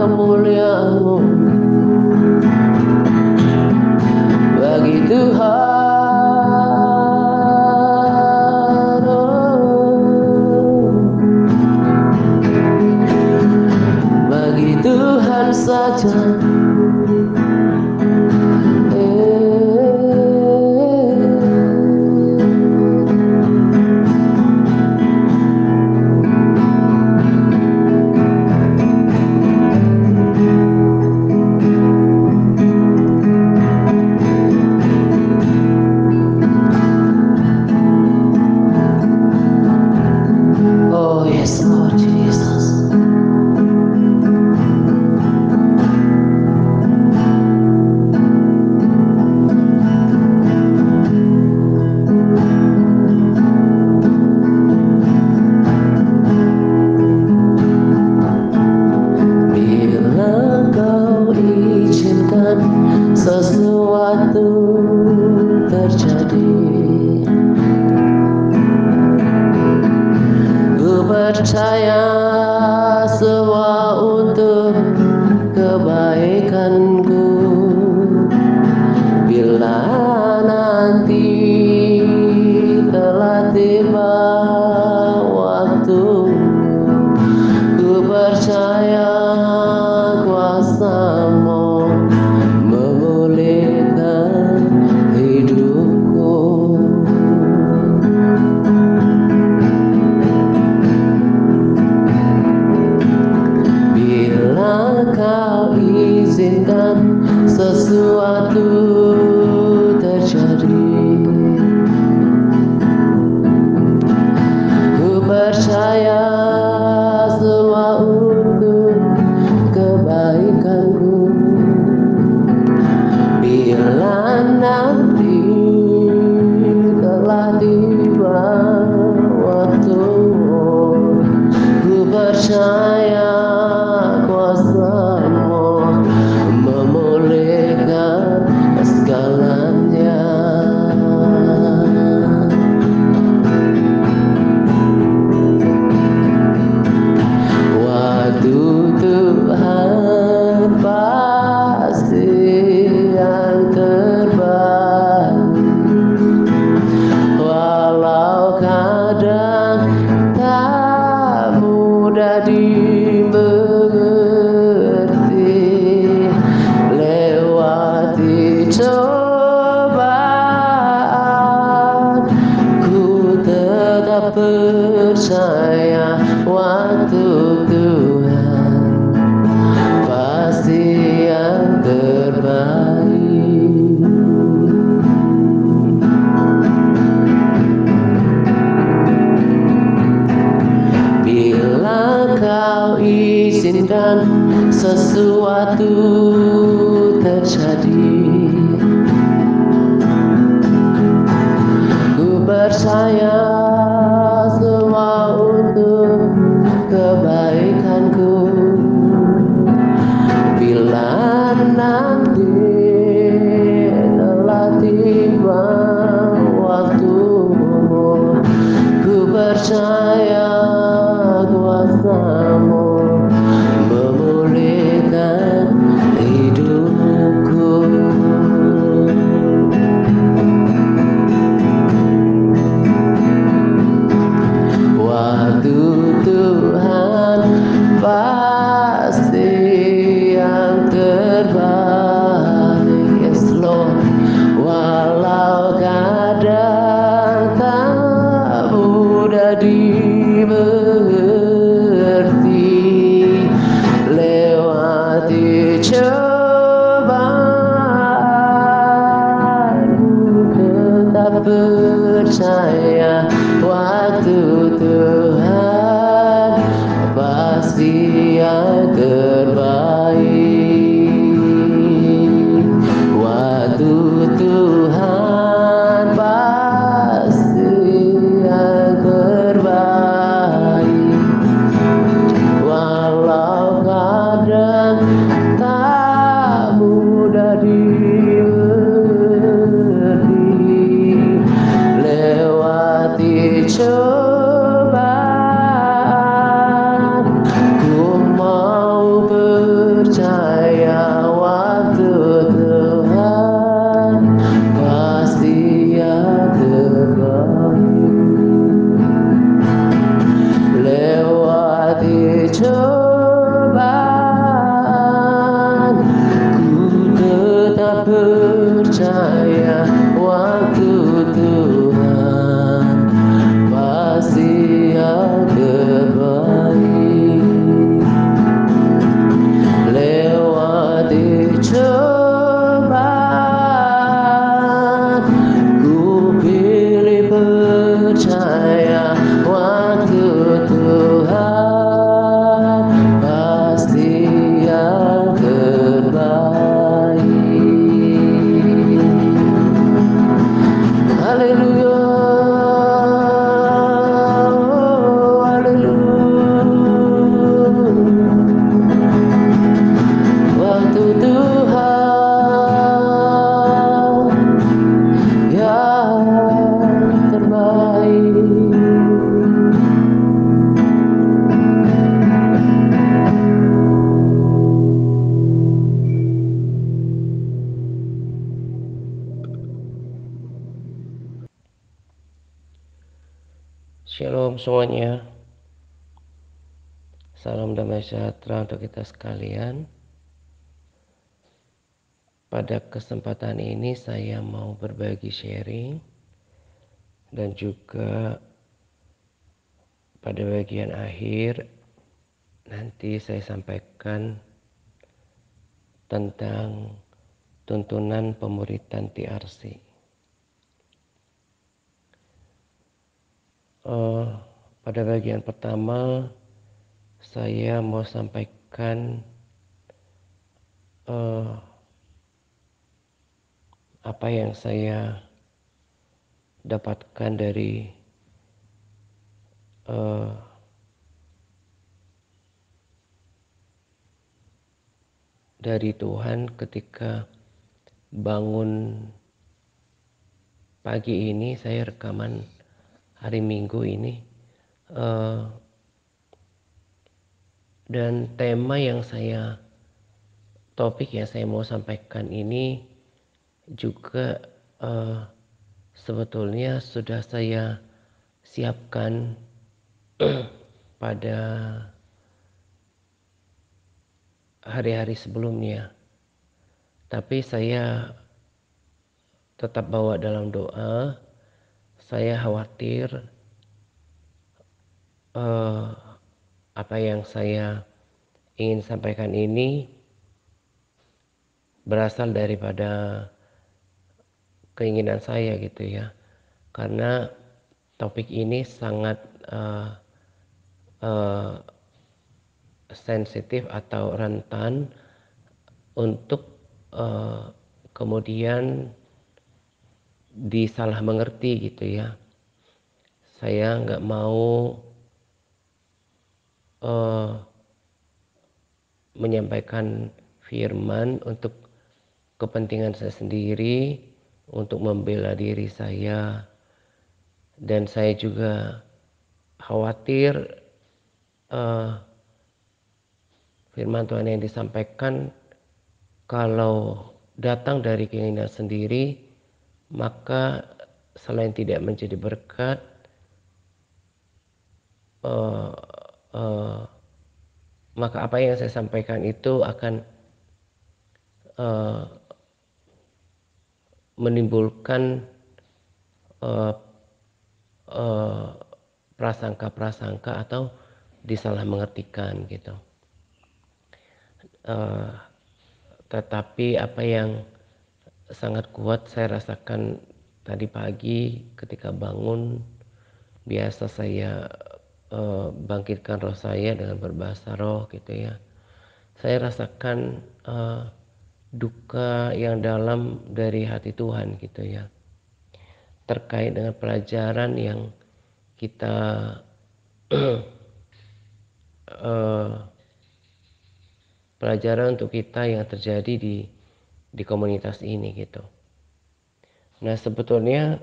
kemuliaan-Mu bagi Tuhan. Bagi Tuhan saja. Oh yes, Lord Jesus. Bila Kau izinkan sesuatu terjadi, ku percaya semua untuk kebaikanku. Bila nanti telah tiba waktu, ku percaya kuasa-Mu memulihkan hidupku. Bila Kau izinkan sesuatu terjadi, ku percaya semua untuk kebaikanku. Bila nanti telah tiba waktu-Mu, ku percaya kuasa-Mu memulihkan segalanya. Waktu Tuhan pasti yang terbaik, walau kadang tak mudah dimengerti. Lewati cobaan, ku tetap percaya waktu Tuhan pasti yang terbaik. Bila Kau izinkan sesuatu terjadi, ku percaya semua untuk kebaikanku. Bila nanti telah tiba waktu-Mu, ku percaya kuasa-Mu memulihkan hidupku. Waktu Tuhan pasti yang terbaik. Yes Lord. Walau kadang tak mudah dimengerti. Lewati cobaan, ku tetap percaya waktu Tuhan pasti yang terbaik. Waktu Tuhan pasti yang terbaik, walau kadang tak mudah dimengerti. Lewati coba Shalom semuanya. Salam damai sejahtera untuk kita sekalian. Pada kesempatan ini saya mau berbagi sharing dan juga pada bagian akhir nanti saya sampaikan tentang tuntunan pemuritan TRC. Pada bagian pertama saya mau sampaikan apa yang saya dapatkan dari Tuhan ketika bangun pagi ini. Saya rekaman hari Minggu ini, dan topik yang saya mau sampaikan ini juga sebetulnya sudah saya siapkan pada hari-hari sebelumnya, tapi saya tetap bawa dalam doa. Saya khawatir apa yang saya ingin sampaikan ini berasal daripada keinginan saya gitu ya, karena topik ini sangat sensitif atau rentan untuk kemudian disalah mengerti gitu ya. Saya nggak mau menyampaikan firman untuk kepentingan saya sendiri, untuk membela diri saya, dan saya juga khawatir firman Tuhan yang disampaikan kalau datang dari keinginan sendiri, maka selain tidak menjadi berkat, maka apa yang saya sampaikan itu akan menimbulkan prasangka-prasangka atau disalah mengertikan gitu. Tetapi apa yang sangat kuat saya rasakan tadi pagi ketika bangun, biasa saya bangkitkan roh saya dengan berbahasa roh gitu ya. Saya rasakan duka yang dalam dari hati Tuhan gitu ya, terkait dengan pelajaran yang kita pelajaran untuk kita yang terjadi di komunitas ini gitu. Nah sebetulnya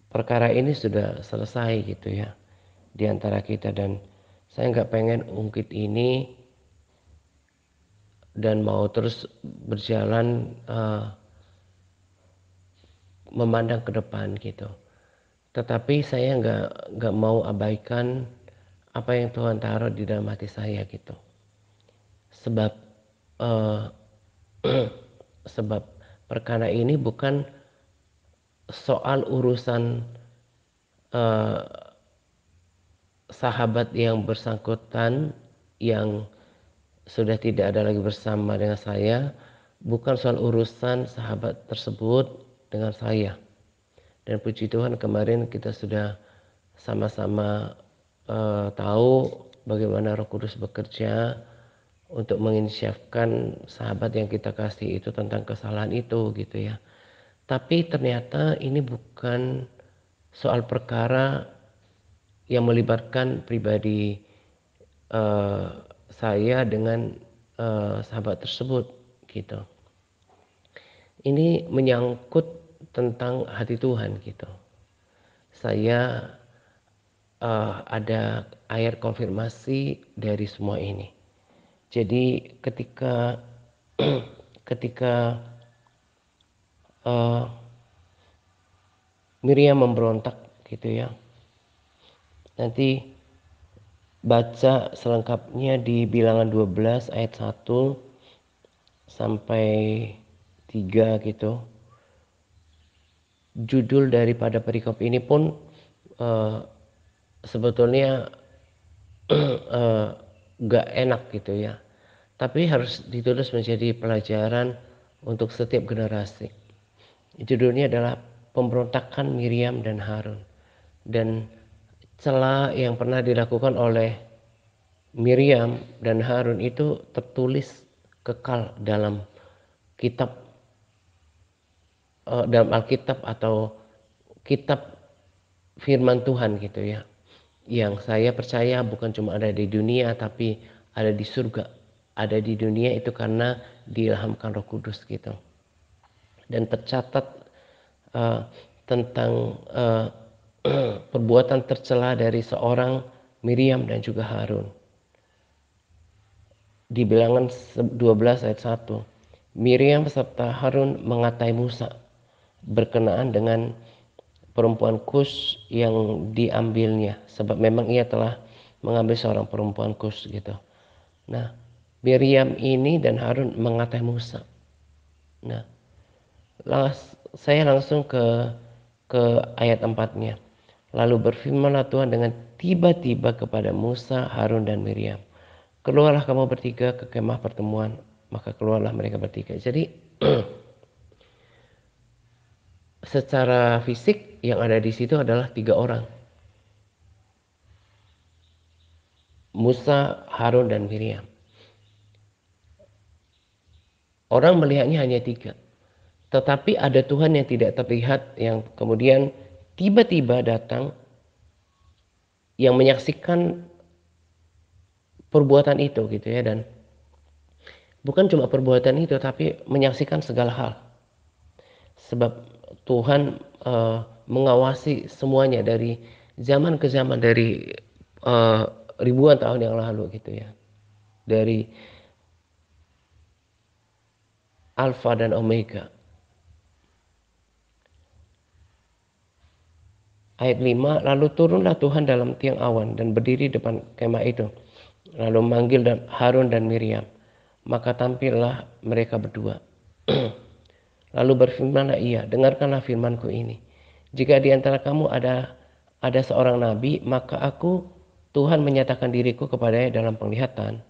perkara ini sudah selesai gitu ya di antara kita, dan saya nggak pengen ungkit ini dan mau terus berjalan memandang ke depan gitu. Tetapi saya nggak mau abaikan apa yang Tuhan taruh di dalam hati saya gitu. Sebab sebab perkara ini bukan soal urusan sahabat yang bersangkutan yang sudah tidak ada lagi bersama dengan saya, bukan soal urusan sahabat tersebut dengan saya. Dan puji Tuhan kemarin kita sudah sama-sama tahu bagaimana Roh Kudus bekerja untuk menginsyafkan sahabat yang kita kasih itu tentang kesalahan itu gitu ya. Tapi ternyata ini bukan soal perkara yang melibatkan pribadi saya dengan sahabat tersebut gitu. Ini menyangkut tentang hati Tuhan gitu. Saya ada air konfirmasi dari semua ini. Jadi ketika ketika Miriam memberontak gitu ya, Nanti baca selengkapnya di Bilangan 12 ayat 1 sampai 3 gitu. Judul daripada perikop ini pun sebetulnya gak enak gitu ya. Tapi harus ditulis menjadi pelajaran untuk setiap generasi. Judulnya adalah Pemberontakan Miriam dan Harun. Dan celah yang pernah dilakukan oleh Miriam dan Harun itu tertulis kekal dalam kitab dalam Alkitab atau kitab firman Tuhan gitu ya. Yang saya percaya bukan cuma ada di dunia tapi ada di surga. Ada di dunia itu karena diilhamkan Roh Kudus gitu. Dan tercatat tentang perbuatan tercela dari seorang Miriam dan juga Harun. Di Bilangan 12 ayat 1. Miriam serta Harun mengatai Musa berkenaan dengan perempuan Kus yang diambilnya, sebab memang ia telah mengambil seorang perempuan Kus gitu. Nah, Miriam ini dan Harun mengatai Musa. Nah, saya langsung ke ayat 4-nya. Lalu berfirmanlah Tuhan dengan tiba-tiba kepada Musa, Harun dan Miriam. Keluarlah kamu bertiga ke kemah pertemuan. Maka keluarlah mereka bertiga. Jadi secara fisik yang ada di situ adalah 3 orang. Musa, Harun dan Miriam. Orang melihatnya hanya 3. Tetapi ada Tuhan yang tidak terlihat yang kemudian tiba-tiba datang yang menyaksikan perbuatan itu gitu ya. Dan bukan cuma perbuatan itu tapi menyaksikan segala hal. Sebab Tuhan mengawasi semuanya dari zaman ke zaman, dari ribuan tahun yang lalu gitu ya. Dari Alfa dan Omega. Ayat 5, lalu turunlah Tuhan dalam tiang awan dan berdiri depan kemah itu. Lalu manggil Harun dan Miriam. Maka tampillah mereka berdua. Lalu berfirmanlah ia, dengarkanlah firmanku ini. Jika di antara kamu ada seorang nabi, maka aku, Tuhan menyatakan diriku kepadanya dalam penglihatan.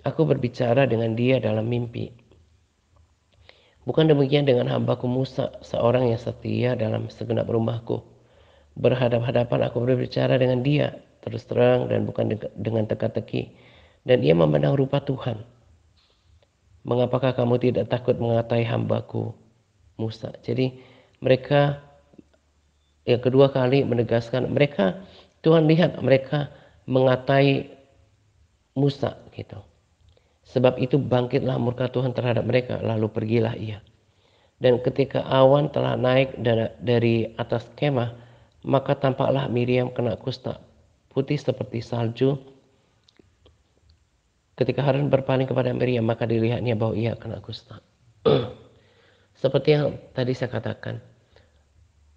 Aku berbicara dengan dia dalam mimpi. Bukan demikian dengan hambaku Musa, seorang yang setia dalam segenap rumahku. Berhadap-hadapan aku berbicara dengan dia, terus terang dan bukan dengan teka-teki. Dan ia memandang rupa Tuhan. Mengapakah kamu tidak takut mengatai hambaku Musa? Jadi mereka yang kedua kali menegaskan, mereka, Tuhan lihat mereka mengatai Musa gitu. Sebab itu bangkitlah murka Tuhan terhadap mereka, lalu pergilah ia. Dan ketika awan telah naik dari atas kemah, maka tampaklah Miriam kena kusta, putih seperti salju. Ketika Harun berpaling kepada Miriam, maka dilihatnya bahwa ia kena kusta. Seperti yang tadi saya katakan,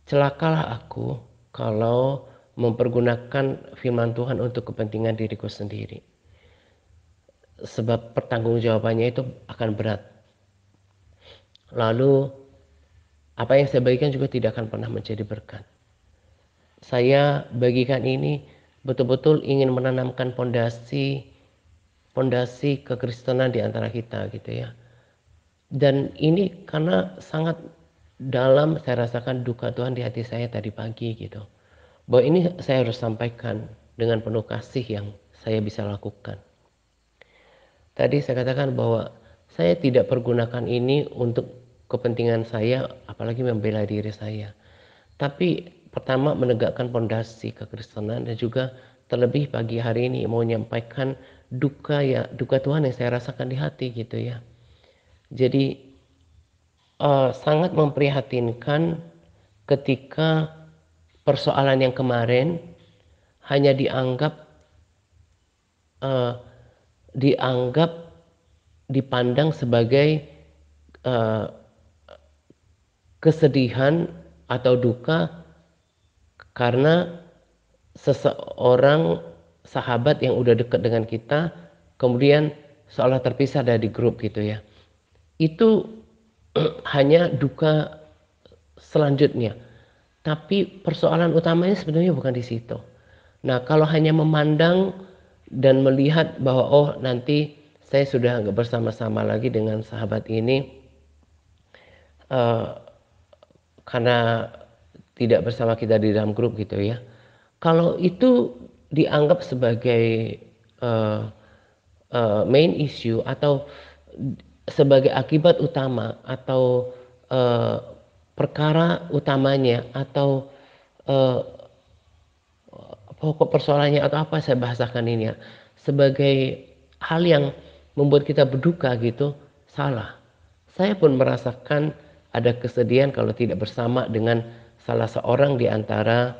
celakalah aku kalau mempergunakan firman Tuhan untuk kepentingan diriku sendiri. Sebab pertanggungjawabannya itu akan berat. Lalu apa yang saya bagikan juga tidak akan pernah menjadi berkat. Saya bagikan ini betul-betul ingin menanamkan pondasi kekristenan di antara kita gitu ya. Dan ini karena sangat dalam saya rasakan duka Tuhan di hati saya tadi pagi gitu. Bahwa ini saya harus sampaikan dengan penuh kasih yang saya bisa lakukan. Tadi saya katakan bahwa saya tidak pergunakan ini untuk kepentingan saya, apalagi membela diri saya. Tapi pertama menegakkan pondasi kekristenan dan juga terlebih pagi hari ini mau menyampaikan duka Tuhan yang saya rasakan di hati gitu ya. Jadi sangat memprihatinkan ketika persoalan yang kemarin hanya dianggap dipandang sebagai kesedihan atau duka karena seseorang sahabat yang udah dekat dengan kita kemudian seolah terpisah dari grup gitu ya. Itu hanya duka selanjutnya. Tapi persoalan utamanya sebenarnya bukan di situ. Nah, kalau hanya memandang dan melihat bahwa oh nanti saya sudah nggak bersama-sama lagi dengan sahabat ini karena tidak bersama kita di dalam grup gitu ya. Kalau itu dianggap sebagai uh, main issue atau sebagai akibat utama atau uh, perkara utamanya atau uh, pokok persoalannya atau apa saya bahasakan ini ya sebagai hal yang membuat kita berduka gitu, salah. Saya pun merasakan ada kesedihan kalau tidak bersama dengan salah seorang di antara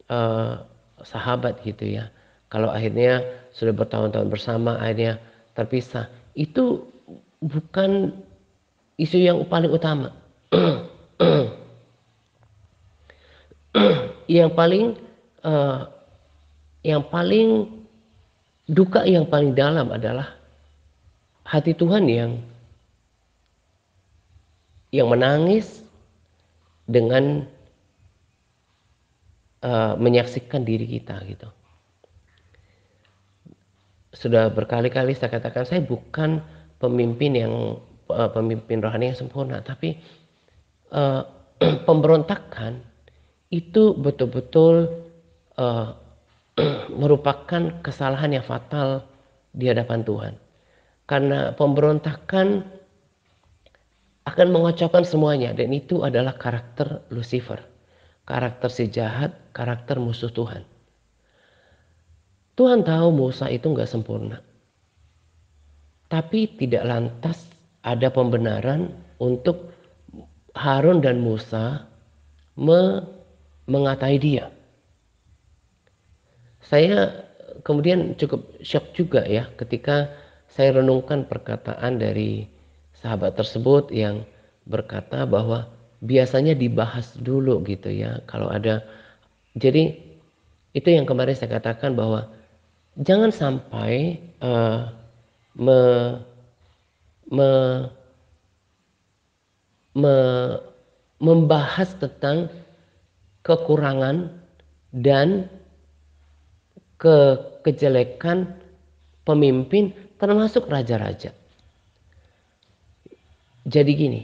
uh, sahabat gitu ya. Kalau akhirnya sudah bertahun-tahun bersama akhirnya terpisah, itu bukan isu yang paling utama. Yang paling uh, yang paling duka yang paling dalam adalah hati Tuhan yang menangis dengan menyaksikan diri kita gitu. Sudah berkali-kali saya katakan saya bukan pemimpin rohani yang sempurna, tapi uh, pemberontakan itu betul-betul uh, merupakan kesalahan yang fatal di hadapan Tuhan. Karena pemberontakan akan mengocokkan semuanya dan itu adalah karakter Lucifer. Karakter si jahat, karakter musuh Tuhan. Tuhan tahu Musa itu nggak sempurna. Tapi tidak lantas ada pembenaran untuk Harun dan Musa mengatai dia. Saya kemudian cukup shock juga ya ketika saya renungkan perkataan dari sahabat tersebut yang berkata bahwa biasanya dibahas dulu gitu ya kalau ada. Jadi itu yang kemarin saya katakan bahwa jangan sampai me, me, me, membahas tentang kekurangan dan kejelekan pemimpin termasuk raja-raja. Jadi gini,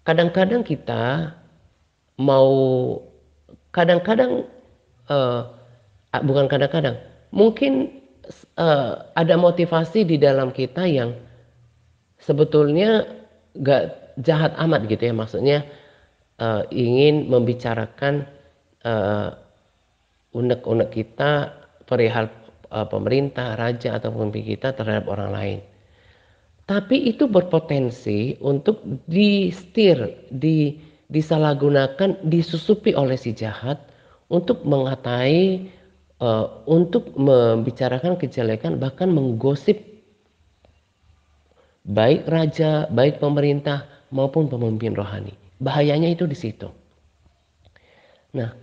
kadang-kadang kita mau kadang-kadang uh, bukan kadang-kadang, mungkin ada motivasi di dalam kita yang sebetulnya gak jahat amat gitu ya, maksudnya ingin membicarakan uh, unek-unek kita perihal pemerintah, raja atau pemimpin kita terhadap orang lain. Tapi itu berpotensi untuk disalahgunakan, disusupi oleh si jahat untuk mengatai, untuk membicarakan kejelekan, bahkan menggosip baik raja, baik pemerintah maupun pemimpin rohani. Bahayanya itu di situ. Nah,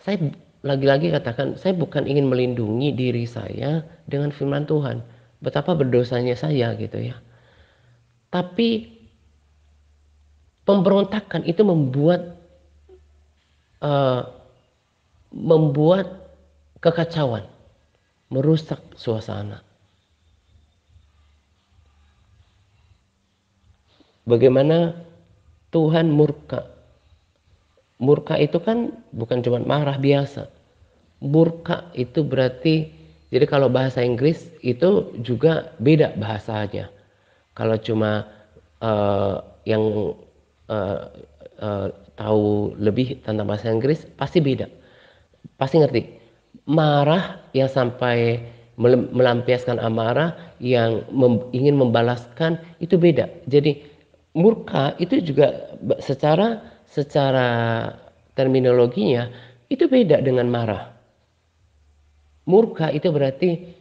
saya lagi-lagi katakan, saya bukan ingin melindungi diri saya dengan firman Tuhan. Betapa berdosanya saya gitu ya. Tapi pemberontakan itu uh, membuat kekacauan, merusak suasana. Bagaimana Tuhan murka. Murka itu kan bukan cuma marah biasa. Murka itu berarti, jadi kalau bahasa Inggris itu juga beda bahasanya. Kalau cuma yang uh, uh, tahu lebih tentang bahasa Inggris pasti beda, pasti ngerti. Marah yang sampai melampiaskan amarah yang ingin membalaskan itu beda. Jadi murka itu juga secara terminologinya itu beda dengan marah. Murka itu berarti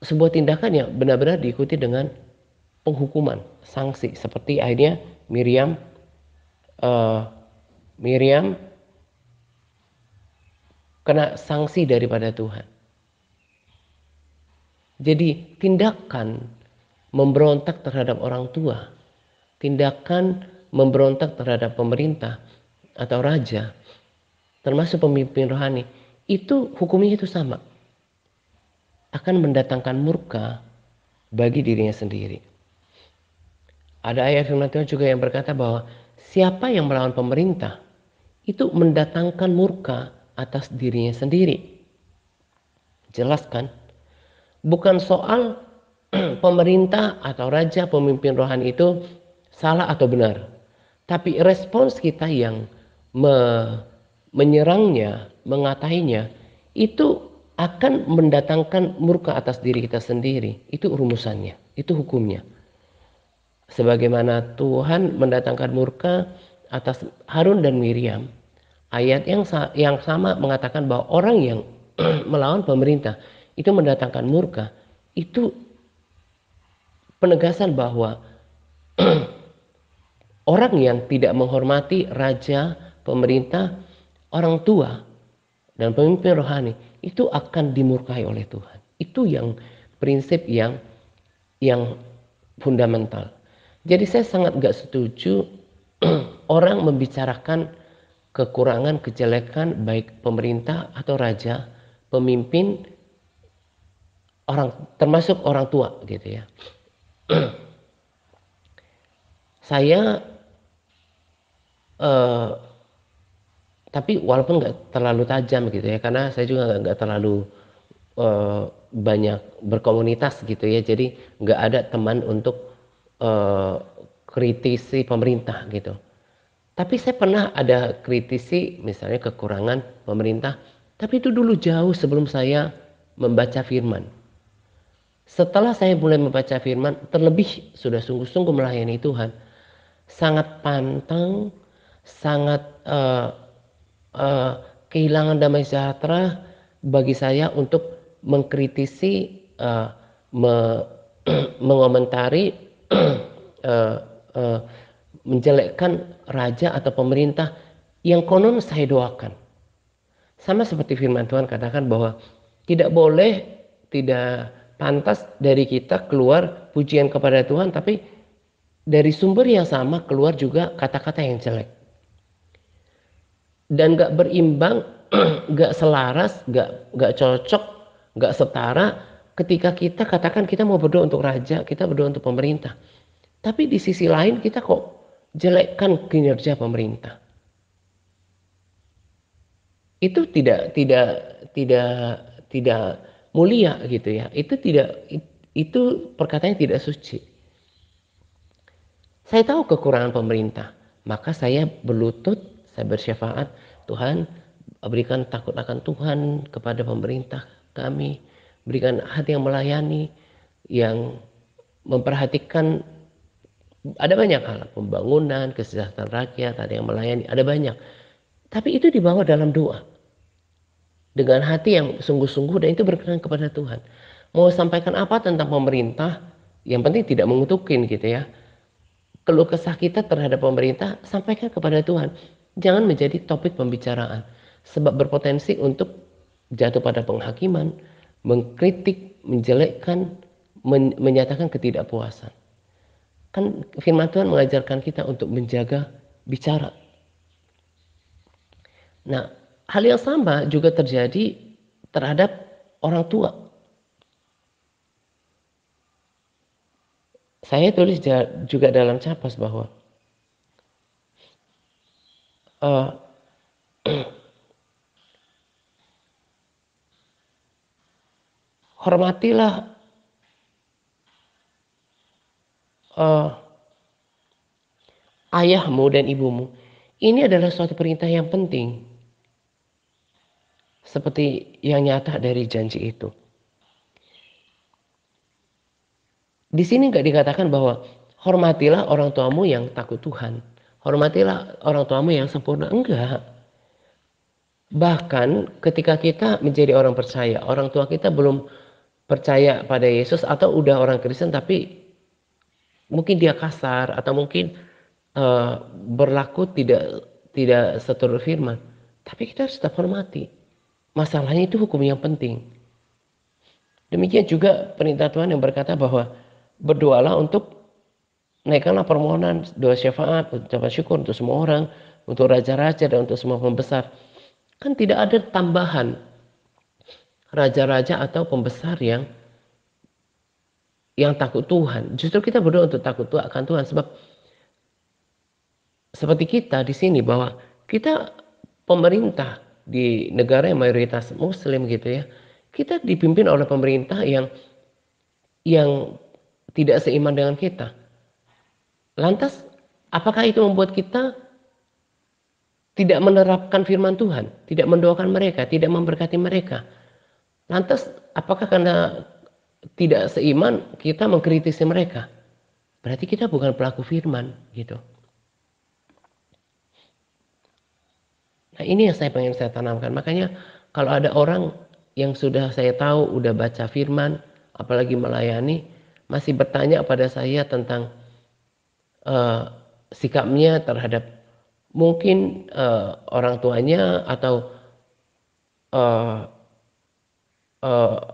sebuah tindakan yang benar-benar diikuti dengan penghukuman, sanksi seperti akhirnya Miriam uh, Miriam kena sanksi daripada Tuhan. Jadi tindakan memberontak terhadap orang tua, tindakan memberontak terhadap pemerintah atau raja, termasuk pemimpin rohani, itu hukumnya itu sama. Akan mendatangkan murka bagi dirinya sendiri. Ada ayat firman Tuhan juga yang berkata bahwa siapa yang melawan pemerintah itu mendatangkan murka atas dirinya sendiri. Jelas kan? Bukan soal pemerintah atau raja, pemimpin rohani itu salah atau benar. Tapi respons kita yang menyerangnya, mengatainya, itu akan mendatangkan murka atas diri kita sendiri. Itu rumusannya, itu hukumnya. Sebagaimana Tuhan mendatangkan murka atas Harun dan Miriam, ayat yang sama mengatakan bahwa orang yang melawan pemerintah itu mendatangkan murka. Itu penegasan bahwa orang yang tidak menghormati raja, pemerintah, orang tua, dan pemimpin rohani itu akan dimurkai oleh Tuhan. Itu yang prinsip yang fundamental. Jadi saya sangat gak setuju orang membicarakan kekurangan, kejelekan baik pemerintah atau raja, pemimpin, orang termasuk orang tua gitu ya. Saya tapi walaupun nggak terlalu tajam gitu ya, karena saya juga nggak terlalu banyak berkomunitas gitu ya, jadi nggak ada teman untuk kritisi pemerintah gitu. Tapi saya pernah ada kritisi misalnya kekurangan pemerintah, tapi itu dulu jauh sebelum saya membaca firman. Setelah saya mulai membaca firman, terlebih sudah sungguh-sungguh melayani Tuhan, sangat pantang, sangat kehilangan damai sejahtera bagi saya untuk mengkritisi, mengomentari, menjelekkan raja atau pemerintah yang konon saya doakan. Sama seperti firman Tuhan katakan bahwa tidak boleh, tidak pantas dari kita keluar pujian kepada Tuhan, tapi dari sumber yang sama keluar juga kata-kata yang jelek. Dan gak berimbang, gak selaras, gak cocok, gak setara ketika kita katakan kita mau berdoa untuk raja, kita berdoa untuk pemerintah. Tapi di sisi lain kita kok jelekkan kinerja pemerintah. Itu tidak mulia gitu ya. Itu perkataannya tidak suci. Saya tahu kekurangan pemerintah, maka saya berlutut, saya bersyafaat, Tuhan berikan takut akan Tuhan kepada pemerintah kami, berikan hati yang melayani, yang memperhatikan, ada banyak hal, pembangunan, kesejahteraan rakyat, ada yang melayani, ada banyak. Tapi itu dibawa dalam doa. Dengan hati yang sungguh-sungguh dan itu berkenan kepada Tuhan. Mau sampaikan apa tentang pemerintah, yang penting tidak mengutukin gitu ya. Keluh kesah kita terhadap pemerintah, sampaikan kepada Tuhan. Jangan menjadi topik pembicaraan. Sebab berpotensi untuk jatuh pada penghakiman, mengkritik, menjelekkan, menyatakan ketidakpuasan. Kan firman Tuhan mengajarkan kita untuk menjaga bicara. Nah, hal yang sama juga terjadi terhadap orang tua. Saya tulis juga dalam Capas bahwa hormatilah ayahmu dan ibumu. Ini adalah suatu perintah yang penting. Seperti yang nyata dari janji itu. Di sini nggak dikatakan bahwa hormatilah orang tuamu yang takut Tuhan. Hormatilah orang tuamu yang sempurna. Enggak. Bahkan ketika kita menjadi orang percaya, orang tua kita belum percaya pada Yesus atau udah orang Kristen tapi mungkin dia kasar atau mungkin berlaku tidak seturut firman. Tapi kita harus tetap hormati. masalahnya itu hukum yang penting. Demikian juga perintah Tuhan yang berkata bahwa berdoalah untuk naikkanlah permohonan doa syafaat, ucapan syukur untuk semua orang, untuk raja-raja dan untuk semua pembesar. Kan tidak ada tambahan raja-raja atau pembesar yang takut Tuhan. Justru kita berdoa untuk takut akan Tuhan, sebab seperti kita di sini bahwa kita pemerintah di negara yang mayoritas muslim gitu ya. Kita dipimpin oleh pemerintah yang tidak seiman dengan kita. Lantas apakah itu membuat kita tidak menerapkan firman Tuhan, tidak mendoakan mereka, tidak memberkati mereka? Lantas apakah karena tidak seiman kita mengkritisi mereka? Berarti kita bukan pelaku firman gitu. Nah, ini yang pengen saya tanamkan. Makanya kalau ada orang yang sudah saya tahu udah baca firman, apalagi melayani, masih bertanya pada saya tentang uh, sikapnya terhadap mungkin orang tuanya atau uh,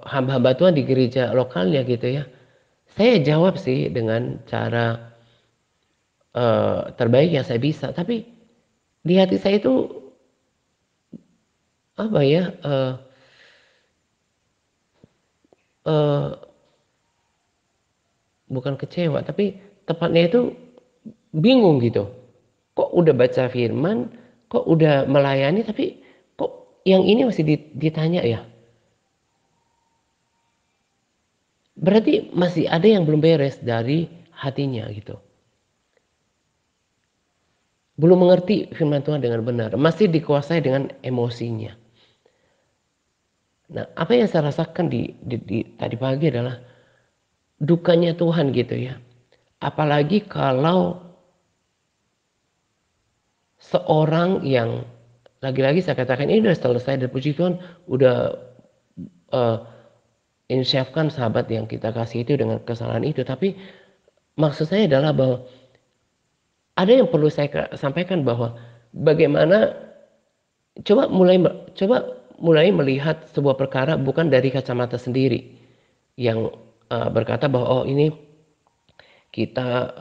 hamba-hamba Tuhan di gereja lokalnya gitu ya. Saya jawab sih dengan cara terbaik yang saya bisa. Tapi di hati saya itu apa ya? Uh, Bukan kecewa, tapi tepatnya itu bingung gitu. Kok udah baca firman, kok udah melayani, tapi kok yang ini masih ditanya ya? Berarti masih ada yang belum beres dari hatinya gitu. Belum mengerti firman Tuhan dengan benar, masih dikuasai dengan emosinya. Nah, apa yang saya rasakan di tadi pagi adalah dukanya Tuhan gitu ya. Apalagi kalau seorang yang lagi-lagi saya katakan ini udah selesai dan puji Tuhan udah uh, insyafkan sahabat yang kita kasih itu dengan kesalahan itu, tapi maksud saya adalah bahwa ada yang perlu saya sampaikan bahwa bagaimana coba mulai melihat sebuah perkara bukan dari kacamata sendiri yang berkata bahwa oh ini kita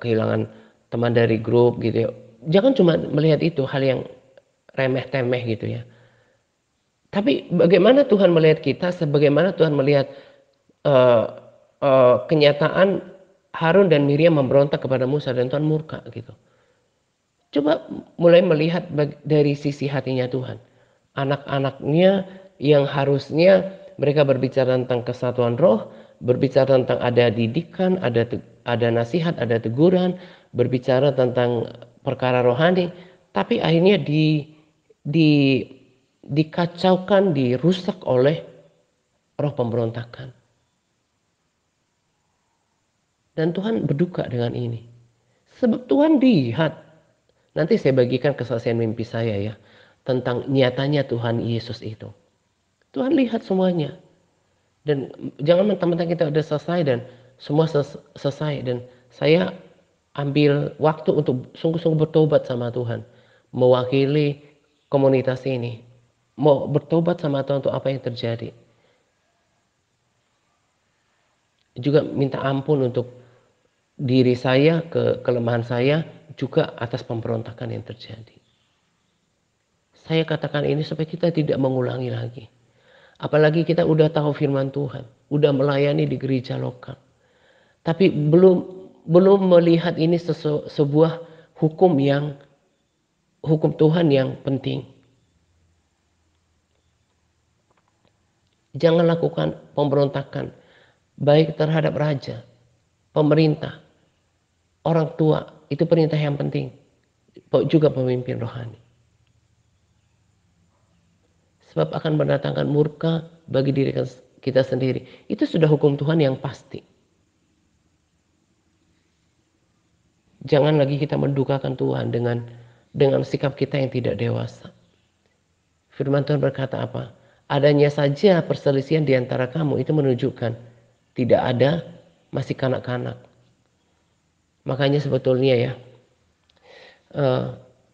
kehilangan teman dari grup gitu ya. Jangan cuma melihat itu hal yang remeh-temeh gitu ya. Tapi bagaimana Tuhan melihat kita, sebagaimana Tuhan melihat uh, kenyataan Harun dan Miriam memberontak kepada Musa dan Tuhan murka gitu. Coba mulai melihat dari sisi hatinya Tuhan. Anak-anaknya yang harusnya mereka berbicara tentang kesatuan roh, berbicara tentang ada didikan, ada nasihat, ada teguran, berbicara tentang perkara rohani, tapi akhirnya di dikacaukan, dirusak oleh roh pemberontakan. Dan Tuhan berduka dengan ini. Sebab Tuhan lihat, nanti saya bagikan kesaksian mimpi saya ya, tentang nyatanya Tuhan Yesus itu. Tuhan lihat semuanya. Dan jangan mentang-mentang kita udah selesai dan semua selesai. Dan saya ambil waktu untuk sungguh-sungguh bertobat sama Tuhan. Mewakili komunitas ini. Mau bertobat sama Tuhan untuk apa yang terjadi. Juga minta ampun untuk diri saya, kelemahan saya, juga atas pemberontakan yang terjadi. Saya katakan ini supaya kita tidak mengulangi lagi. Apalagi kita udah tahu firman Tuhan, udah melayani di gereja lokal. Tapi belum melihat ini sebuah hukum Tuhan yang penting. Jangan lakukan pemberontakan baik terhadap raja, pemerintah, orang tua, itu perintah yang penting. Juga pemimpin rohani. Sebab akan mendatangkan murka bagi diri kita sendiri. Itu sudah hukum Tuhan yang pasti. Jangan lagi kita mendukakan Tuhan dengan sikap kita yang tidak dewasa. Firman Tuhan berkata apa? Adanya saja perselisihan di antara kamu itu menunjukkan tidak ada masih kanak-kanak. Makanya sebetulnya ya,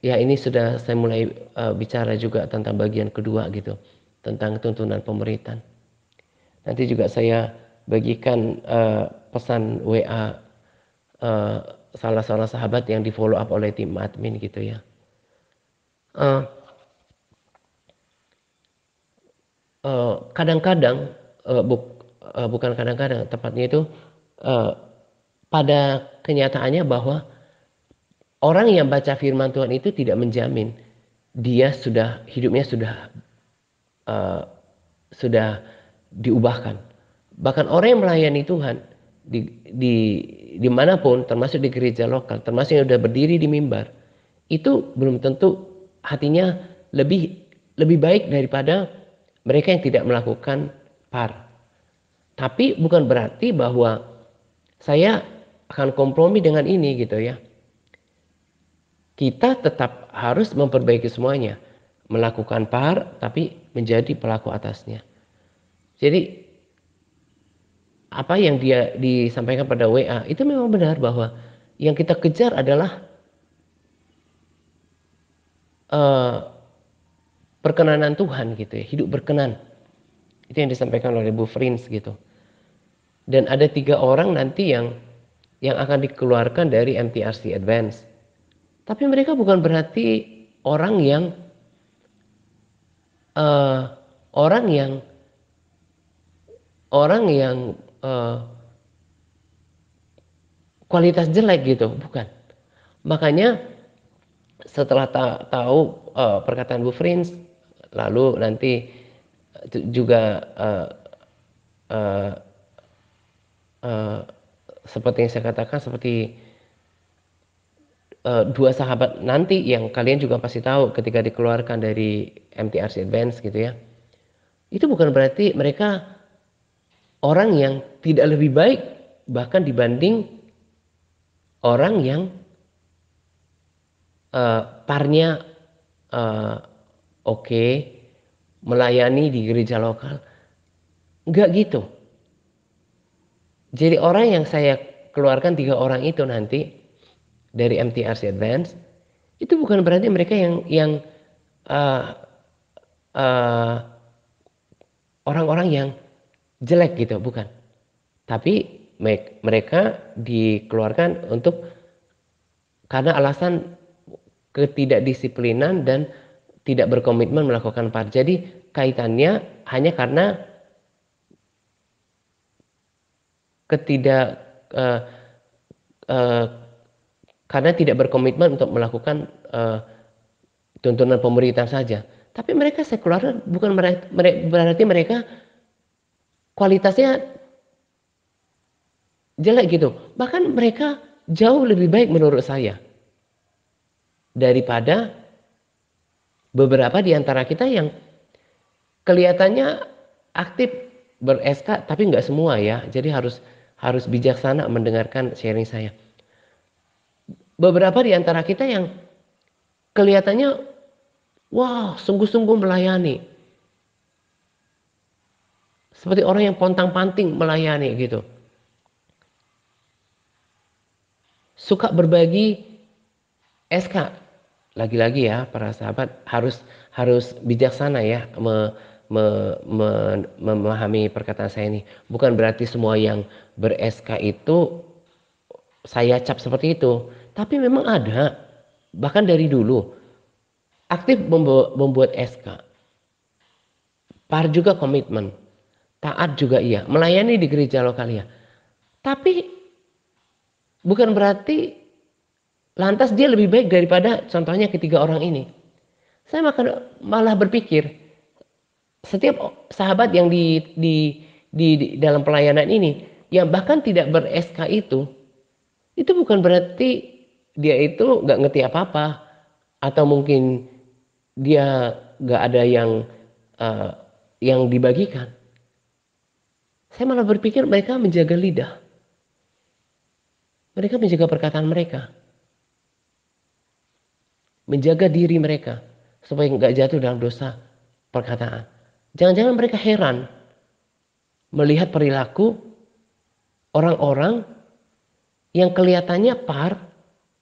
ya ini sudah saya mulai bicara juga tentang bagian kedua gitu. tentang tuntunan pemuritan. Nanti juga saya bagikan pesan WA salah seorang sahabat yang di follow up oleh tim admin gitu ya. Kadang-kadang bukan kadang-kadang, tepatnya itu pada kenyataannya bahwa orang yang baca firman Tuhan itu tidak menjamin dia hidupnya sudah diubahkan. Bahkan orang yang melayani Tuhan di dimanapun, termasuk di gereja lokal, termasuk yang sudah berdiri di mimbar, itu belum tentu hatinya lebih lebih baik daripada mereka yang tidak melakukan par. Tapi bukan berarti bahwa saya akan kompromi dengan ini gitu ya. Kita tetap harus memperbaiki semuanya. Melakukan par tapi menjadi pelaku atasnya. Jadi apa yang dia disampaikan pada WA itu memang benar bahwa yang kita kejar adalah perkenanan Tuhan gitu ya, hidup berkenan. Itu yang disampaikan oleh Bu Frins gitu. Dan ada 3 orang nanti yang akan dikeluarkan dari MTRC Advance. Tapi mereka bukan berarti orang yang uh, orang yang orang yang kualitas jelek gitu, bukan. Makanya setelah tahu perkataan Bu Frins, lalu nanti juga seperti yang saya katakan, seperti 2 sahabat nanti yang kalian juga pasti tahu ketika dikeluarkan dari MTRC Advance gitu ya. Itu bukan berarti mereka orang yang tidak lebih baik bahkan dibanding orang yang parnya oke, melayani di gereja lokal. Enggak gitu. Jadi orang yang saya keluarkan 3 orang itu nanti dari MTRC Advance itu bukan berarti mereka yang orang-orang yang jelek gitu, bukan. Tapi mereka dikeluarkan untuk karena alasan ketidakdisiplinan dan tidak berkomitmen melakukan par. Jadi kaitannya hanya karena karena tidak berkomitmen untuk melakukan tuntunan pemerintahan saja. Tapi mereka sekuler bukan berarti mereka kualitasnya jelek gitu. Bahkan mereka jauh lebih baik menurut saya daripada beberapa di antara kita yang kelihatannya aktif ber-SK tapi nggak semua ya. Jadi harus bijaksana mendengarkan sharing saya. Beberapa di antara kita yang kelihatannya wah sungguh-sungguh melayani. Seperti orang yang pontang-panting melayani gitu. Suka berbagi SK. Lagi-lagi ya para sahabat harus bijaksana ya memahami perkataan saya ini. Bukan berarti semua yang ber-SK itu saya cap seperti itu. Tapi memang ada, bahkan dari dulu, aktif membuat SK. Par juga komitmen. Taat juga iya. Melayani di gereja lokal ya. Tapi bukan berarti lantas dia lebih baik daripada contohnya ketiga orang ini. Saya malah berpikir, setiap sahabat yang di dalam pelayanan ini, yang bahkan tidak ber-SK itu bukan berarti dia itu nggak ngerti apa-apa. Atau mungkin dia nggak ada yang dibagikan. Saya malah berpikir mereka menjaga lidah. Mereka menjaga perkataan mereka. Menjaga diri mereka. Supaya nggak jatuh dalam dosa perkataan. Jangan-jangan mereka heran melihat perilaku orang-orang yang kelihatannya par,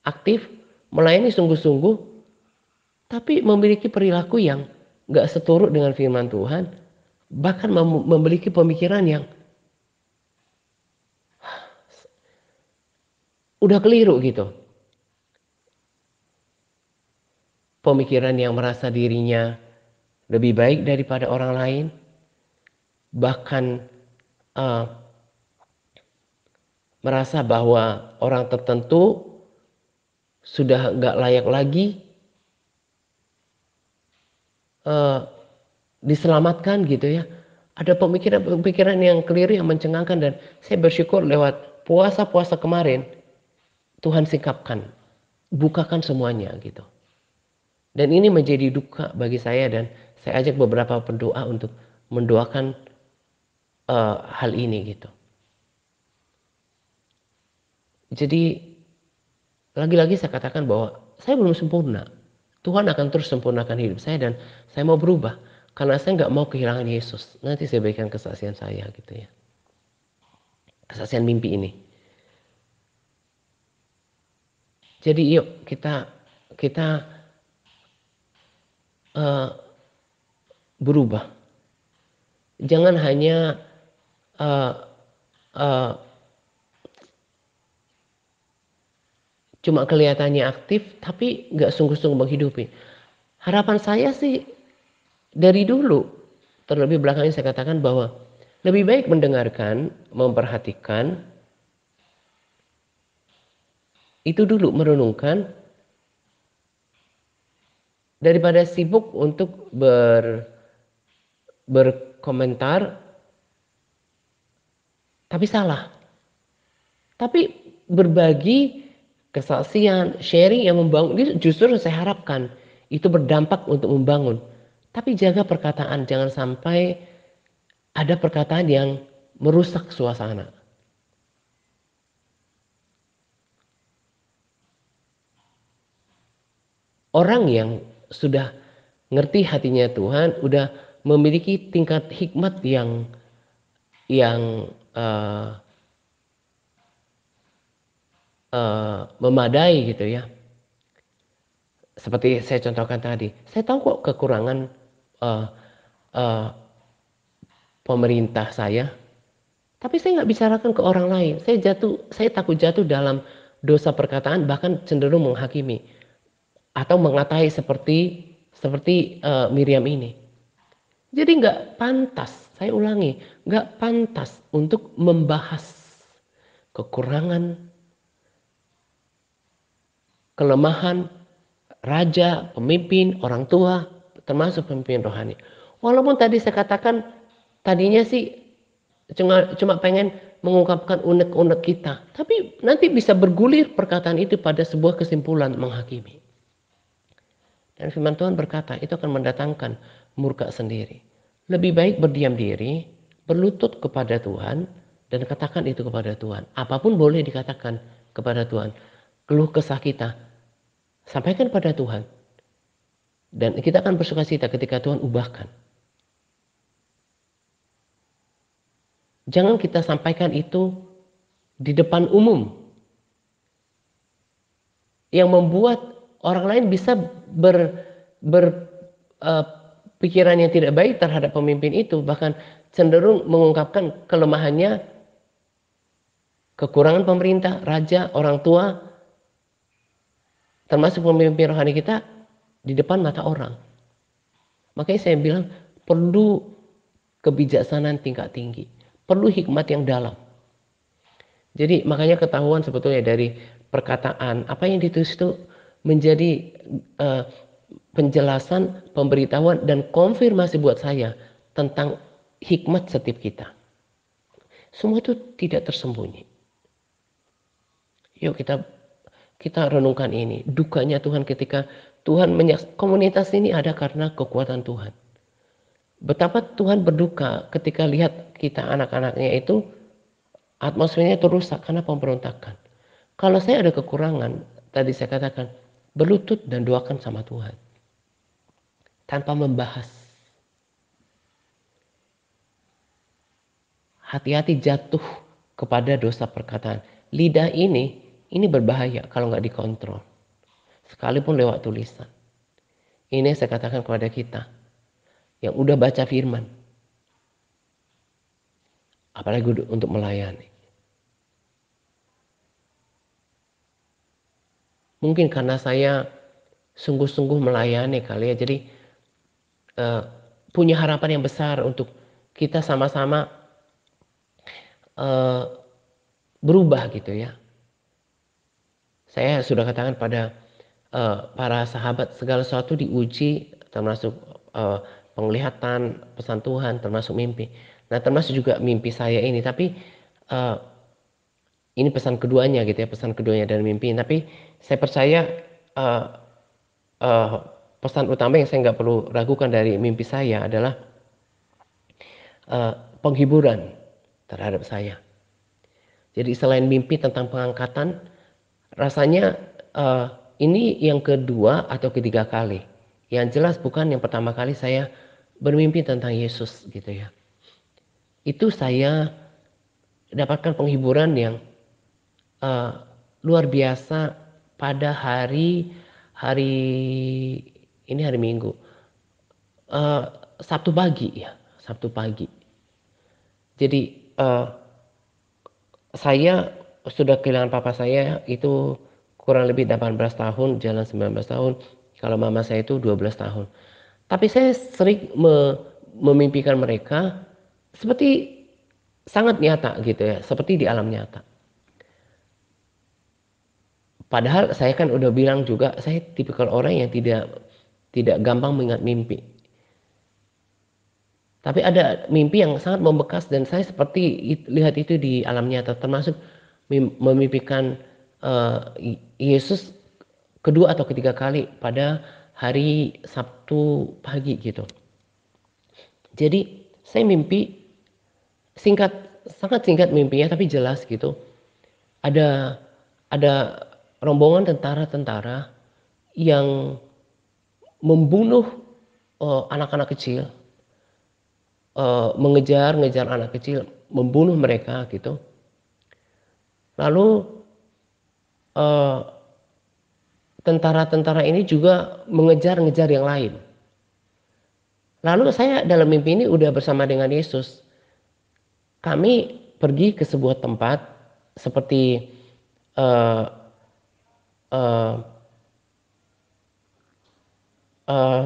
aktif, melayani sungguh-sungguh, tapi memiliki perilaku yang nggak seturut dengan firman Tuhan, bahkan memiliki pemikiran yang udah keliru gitu. Pemikiran yang merasa dirinya lebih baik daripada orang lain, bahkan uh, merasa bahwa orang tertentu sudah nggak layak lagi uh, diselamatkan gitu ya. Ada pemikiran-pemikiran yang keliru yang mencengangkan, dan saya bersyukur lewat puasa-puasa kemarin Tuhan singkapkan, bukakan semuanya gitu. Dan ini menjadi duka bagi saya, dan saya ajak beberapa pendoa untuk mendoakan hal ini gitu. Jadi lagi-lagi saya katakan bahwa saya belum sempurna. Tuhan akan terus sempurnakan hidup saya, dan saya mau berubah. Karena saya nggak mau kehilangan Yesus. Nanti saya berikan kesaksian saya gitu ya. Kesaksian mimpi ini. Jadi yuk kita uh, berubah. Jangan hanya uh, uh, cuma kelihatannya aktif tapi nggak sungguh-sungguh menghidupi. Harapan saya sih dari dulu, terlebih belakangan saya katakan bahwa lebih baik mendengarkan, memperhatikan, itu dulu merenungkan, daripada sibuk untuk berkomentar tapi salah. Tapi berbagi kesaksian, sharing yang membangun, itu justru saya harapkan itu berdampak untuk membangun. Tapi jaga perkataan, jangan sampai ada perkataan yang merusak suasana. Orang yang sudah ngerti hatinya Tuhan, udah memiliki tingkat hikmat yang memadai gitu ya. Seperti saya contohkan tadi, saya tahu kok kekurangan uh, uh, pemerintah saya, tapi saya nggak bicarakan ke orang lain. Saya takut jatuh dalam dosa perkataan, bahkan cenderung menghakimi atau mengatai seperti Miriam ini. Jadi nggak pantas, saya ulangi, nggak pantas untuk membahas kekurangan, kelemahan raja, pemimpin, orang tua, termasuk pemimpin rohani. Walaupun tadi saya katakan, tadinya sih cuma pengen mengungkapkan unek-unek kita, tapi nanti bisa bergulir perkataan itu pada sebuah kesimpulan menghakimi. Dan firman Tuhan berkata, itu akan mendatangkan murka sendiri. Lebih baik berdiam diri, berlutut kepada Tuhan, dan katakan itu kepada Tuhan. Apapun boleh dikatakan kepada Tuhan. Keluh kesah kita, sampaikan pada Tuhan. Dan kita akan bersukacita ketika Tuhan ubahkan. Jangan kita sampaikan itu di depan umum, yang membuat orang lain bisa pikiran yang tidak baik terhadap pemimpin itu, bahkan cenderung mengungkapkan kelemahannya, kekurangan pemerintah, raja, orang tua, termasuk pemimpin rohani kita di depan mata orang. Makanya saya bilang perlu kebijaksanaan tingkat tinggi, perlu hikmat yang dalam. Jadi makanya ketahuan sebetulnya dari perkataan apa yang ditulis itu menjadi penjelasan, pemberitahuan, dan konfirmasi buat saya tentang hikmat setiap kita. Semua itu tidak tersembunyi. Yuk kita renungkan ini. Dukanya Tuhan ketika Tuhan komunitas ini ada karena kekuatan Tuhan. Betapa Tuhan berduka ketika lihat kita anak-anaknya itu atmosfernya terusak karena pemberontakan. Kalau saya ada kekurangan, tadi saya katakan, berlutut dan doakan sama Tuhan. Tanpa membahas. Hati-hati jatuh kepada dosa perkataan. Lidah ini berbahaya kalau nggak dikontrol. Sekalipun lewat tulisan. Ini saya katakan kepada kita. yang udah baca firman, apalagi untuk melayani. Mungkin karena saya sungguh-sungguh melayani kali ya, jadi uh, punya harapan yang besar untuk kita sama-sama uh, berubah gitu ya. Saya sudah katakan pada para sahabat, segala sesuatu diuji, termasuk penglihatan, pesan Tuhan, termasuk mimpi. Nah, termasuk juga mimpi saya ini. Tapi uh, ini pesan keduanya gitu ya, pesan keduanya dari mimpi. Tapi saya percaya uh, uh, pesan utama yang saya nggak perlu ragukan dari mimpi saya adalah uh, penghiburan terhadap saya. Jadi selain mimpi tentang pengangkatan, rasanya ini yang kedua atau ketiga kali. Yang jelas bukan yang pertama kali saya bermimpi tentang Yesus gitu ya. Itu saya dapatkan penghiburan yang luar biasa pada hari ini hari Minggu. Uh, Sabtu pagi ya, Sabtu pagi. Jadi saya sudah kehilangan papa saya itu kurang lebih 18 tahun, jalan 19 tahun. Kalau mama saya itu 12 tahun. Tapi saya sering memimpikan mereka seperti sangat nyata gitu ya, seperti di alam nyata. Padahal saya kan udah bilang juga, saya tipikal orang yang tidak gampang mengingat mimpi. Tapi ada mimpi yang sangat membekas dan saya seperti lihat itu di alam nyata, termasuk memimpikan Yesus kedua atau ketiga kali pada hari Sabtu pagi gitu. Jadi saya mimpi singkat, sangat singkat mimpinya tapi jelas gitu. Ada rombongan tentara-tentara yang membunuh anak-anak kecil, mengejar anak kecil, membunuh mereka gitu. Lalu tentara-tentara ini juga mengejar-ngejar yang lain. Lalu saya dalam mimpi ini udah bersama dengan Yesus. Kami pergi ke sebuah tempat seperti uh, uh,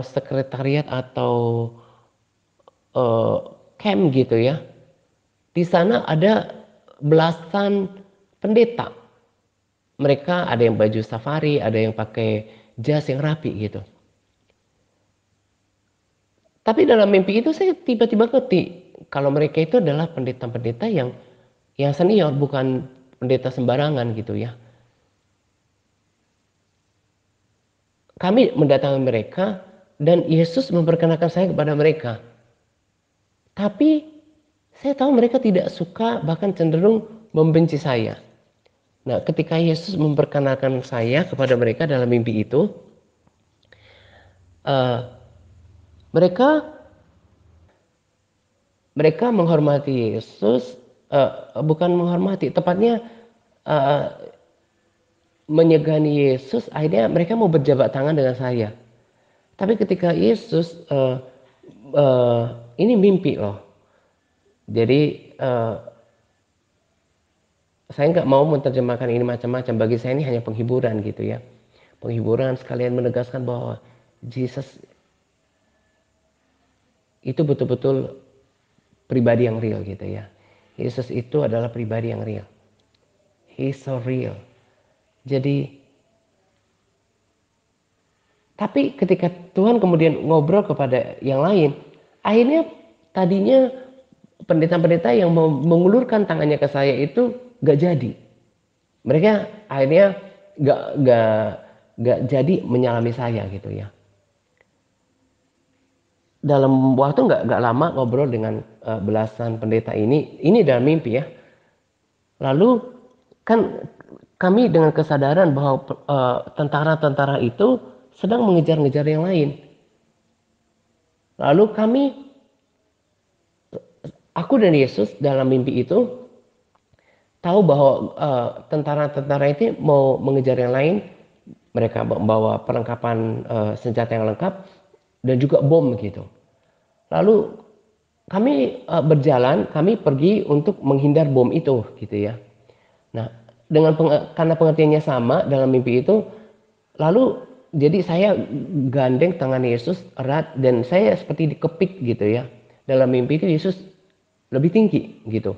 sekretariat atau camp gitu ya. Di sana ada belasan pendeta. Mereka ada yang baju safari, ada yang pakai jas yang rapi gitu. Tapi dalam mimpi itu saya tiba-tiba ngerti kalau mereka itu adalah pendeta-pendeta yang senior, bukan pendeta sembarangan gitu ya. Kami mendatangi mereka dan Yesus memperkenalkan saya kepada mereka. Tapi saya tahu mereka tidak suka, bahkan cenderung membenci saya. Nah, ketika Yesus memperkenalkan saya kepada mereka dalam mimpi itu, mereka mereka menghormati Yesus, bukan menghormati, tepatnya menyegani Yesus. Akhirnya mereka mau berjabat tangan dengan saya. Tapi ketika Yesus, ini mimpi loh. Jadi saya nggak mau menerjemahkan ini macam-macam. Bagi saya ini hanya penghiburan gitu ya. Penghiburan sekalian menegaskan bahwa Jesus itu betul-betul pribadi yang real gitu ya. Yesus itu adalah pribadi yang real. He is so real. Jadi, tapi ketika Tuhan kemudian ngobrol kepada yang lain, akhirnya tadinya pendeta-pendeta yang mengulurkan tangannya ke saya itu gak jadi. Mereka akhirnya gak jadi menyalami saya gitu ya. Dalam waktu nggak lama ngobrol dengan belasan pendeta ini dalam mimpi ya. Lalu kan kami dengan kesadaran bahwa tentara-tentara itu sedang mengejar-ngejar yang lain. Lalu aku dan Yesus dalam mimpi itu tahu bahwa tentara-tentara itu mau mengejar yang lain. Mereka membawa perlengkapan senjata yang lengkap dan juga bom gitu. Lalu kami berjalan, kami pergi untuk menghindar bom itu, gitu ya. Nah, karena pengertiannya sama dalam mimpi itu, lalu jadi saya gandeng tangan Yesus erat dan saya seperti dikepik gitu ya. Dalam mimpi itu Yesus lebih tinggi gitu,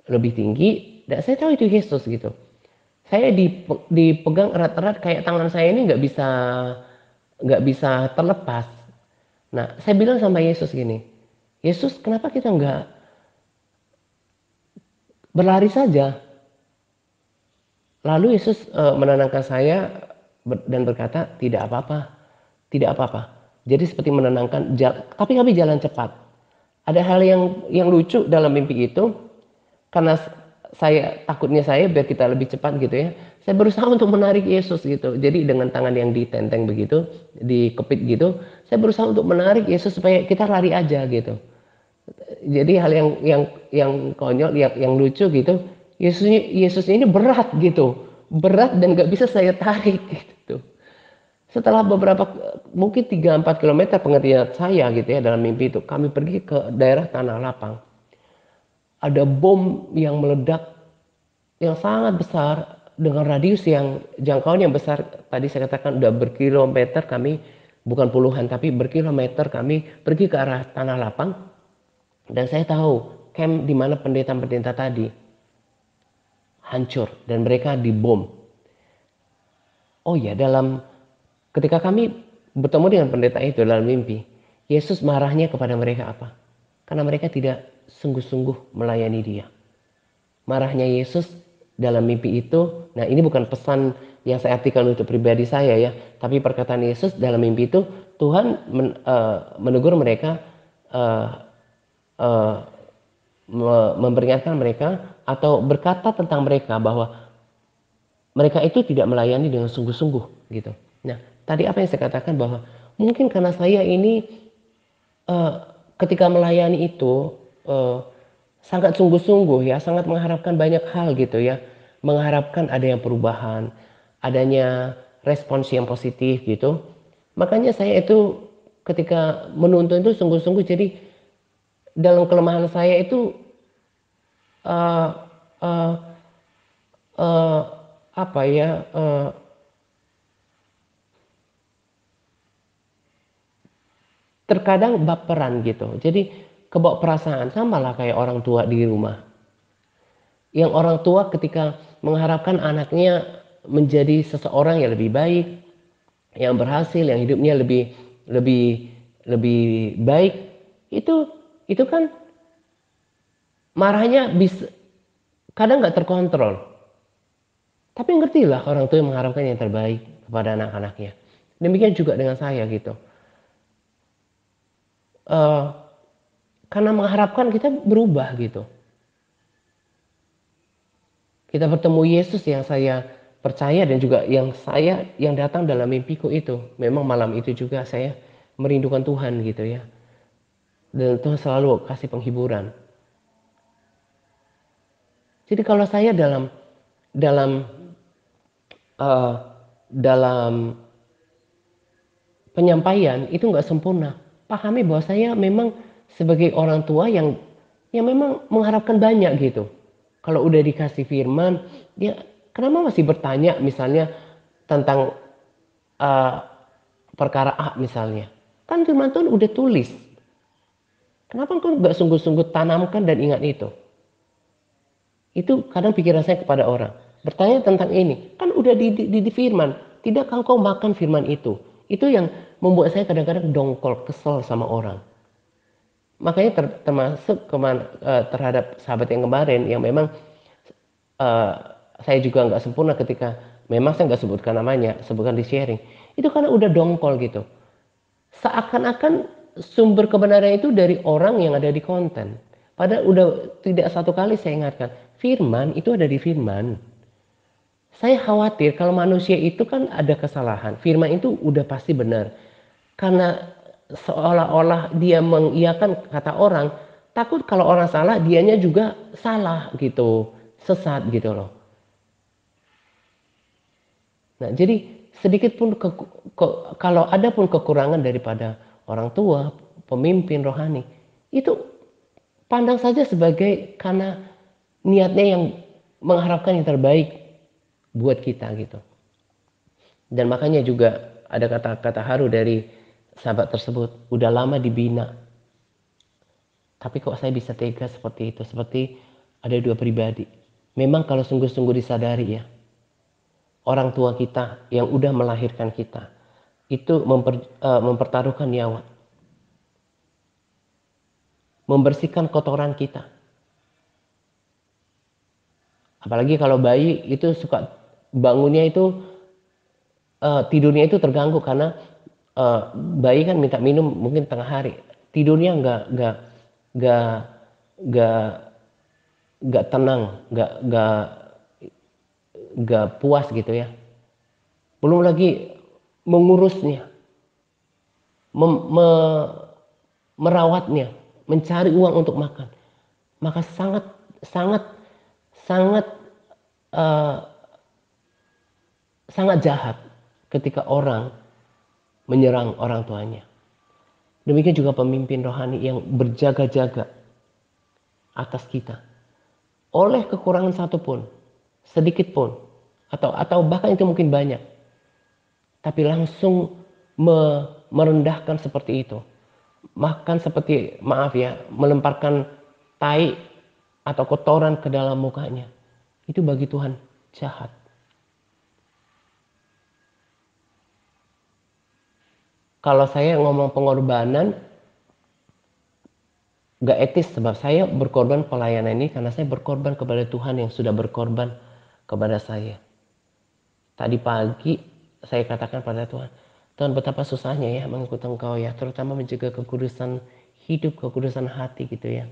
lebih tinggi. Dan saya tahu itu Yesus gitu. Saya dipegang erat-erat kayak tangan saya ini nggak bisa terlepas. Nah, saya bilang sama Yesus gini, Yesus, kenapa kita nggak berlari saja? Lalu Yesus menenangkan saya dan berkata, tidak apa-apa, tidak apa-apa. Jadi seperti menenangkan, tapi kami jalan cepat. Ada hal yang lucu dalam mimpi itu, karena takutnya saya biar kita lebih cepat gitu ya. Saya berusaha untuk menarik Yesus gitu. Jadi dengan tangan yang ditenteng begitu, dikepit gitu, saya berusaha untuk menarik Yesus supaya kita lari aja gitu. Jadi hal yang konyol, yang lucu gitu, Yesusnya ini berat gitu, berat dan nggak bisa saya tarik gitu. Setelah beberapa mungkin 3-4 kilometer pengertian saya gitu ya dalam mimpi itu, kami pergi ke daerah Tanah Lapang. Ada bom yang meledak yang sangat besar dengan radius yang jangkauan yang besar. Tadi saya katakan udah berkilometer, kami bukan puluhan tapi berkilometer kami pergi ke arah Tanah Lapang. Dan saya tahu camp di mana pendeta-pendeta tadi hancur dan mereka dibom. Oh ya, ketika kami bertemu dengan pendeta itu dalam mimpi, Yesus marahnya kepada mereka apa? Karena mereka tidak sungguh-sungguh melayani Dia. Marahnya Yesus dalam mimpi itu, nah ini bukan pesan yang saya artikan untuk pribadi saya ya, tapi perkataan Yesus dalam mimpi itu, Tuhan menegur mereka, uh, uh, memperingatkan mereka atau berkata tentang mereka bahwa mereka itu tidak melayani dengan sungguh-sungguh gitu. Nah, tadi apa yang saya katakan bahwa mungkin karena saya ini uh, ketika melayani itu uh, sangat sungguh-sungguh ya, sangat mengharapkan banyak hal gitu ya, mengharapkan ada yang perubahan, adanya respons yang positif gitu. Makanya saya itu ketika menuntun itu sungguh-sungguh. Jadi dalam kelemahan saya itu uh, uh, uh, apa ya, terkadang baperan gitu. Jadi kebawa perasaan sama lah kayak orang tua di rumah. Yang orang tua ketika mengharapkan anaknya menjadi seseorang yang lebih baik, yang berhasil, yang hidupnya lebih lebih lebih baik, itu kan marahnya bisa kadang nggak terkontrol. Tapi ngertilah orang tua yang mengharapkan yang terbaik kepada anak-anaknya. Demikian juga dengan saya gitu. Uh, karena mengharapkan kita berubah gitu. Kita bertemu Yesus yang saya percaya dan juga yang datang dalam mimpiku itu. Memang malam itu juga saya merindukan Tuhan gitu ya. Dan Tuhan selalu kasih penghiburan. Jadi kalau saya dalam uh, dalam penyampaian itu nggak sempurna. Pahami bahwa saya memang sebagai orang tua yang memang mengharapkan banyak gitu. Kalau udah dikasih firman, dia kenapa masih bertanya misalnya tentang uh, perkara A misalnya. Kan firman Tuhan udah tulis. Kenapa kau nggak sungguh-sungguh tanamkan dan ingat itu? Itu kadang pikiran saya kepada orang. Bertanya tentang ini. Kan udah di firman. Tidakkah kau makan firman itu? Itu yang membuat saya kadang-kadang dongkol, kesel sama orang. Makanya termasuk terhadap sahabat yang kemarin yang memang uh, saya juga nggak sempurna ketika memang saya nggak sebutkan namanya, sebutkan di sharing. Itu karena udah dongkol gitu. Seakan-akan sumber kebenaran itu dari orang yang ada di konten. Padahal udah tidak satu kali saya ingatkan, firman itu ada di firman. Saya khawatir kalau manusia itu kan ada kesalahan. Firman itu udah pasti benar. Karena seolah-olah dia mengiyakan kata orang, takut kalau orang salah, dianya juga salah gitu. Sesat gitu loh. Nah, jadi sedikit pun kalau ada pun kekurangan daripada orang tua, pemimpin rohani, itu pandang saja sebagai karena niatnya yang mengharapkan yang terbaik buat kita gitu. Dan makanya juga ada kata-kata haru dari sahabat tersebut, udah lama dibina, tapi kok saya bisa tega seperti itu, seperti ada dua pribadi. Memang kalau sungguh-sungguh disadari ya, orang tua kita yang udah melahirkan kita, itu mempertaruhkan nyawa, membersihkan kotoran kita. Apalagi kalau bayi itu suka bangunnya itu, tidurnya itu terganggu karena bayi kan minta minum mungkin tengah hari, tidurnya nggak nggak nggak tenang, nggak puas gitu ya. Belum lagi mengurusnya, me, merawatnya, mencari uang untuk makan. Maka sangat sangat sangat uh, sangat jahat ketika orang menyerang orang tuanya. Demikian juga pemimpin rohani yang berjaga-jaga atas kita. Oleh kekurangan satu pun, sedikit pun, atau bahkan itu mungkin banyak, tapi langsung merendahkan seperti itu. Makan seperti, maaf ya, melemparkan tai atau kotoran ke dalam mukanya. Itu bagi Tuhan jahat. Kalau saya ngomong pengorbanan, gak etis, sebab saya berkorban pelayanan ini karena saya berkorban kepada Tuhan yang sudah berkorban kepada saya. Tadi pagi saya katakan pada Tuhan, Tuhan betapa susahnya ya mengikuti Engkau ya, terutama menjaga kekudusan hidup, kekudusan hati gitu ya.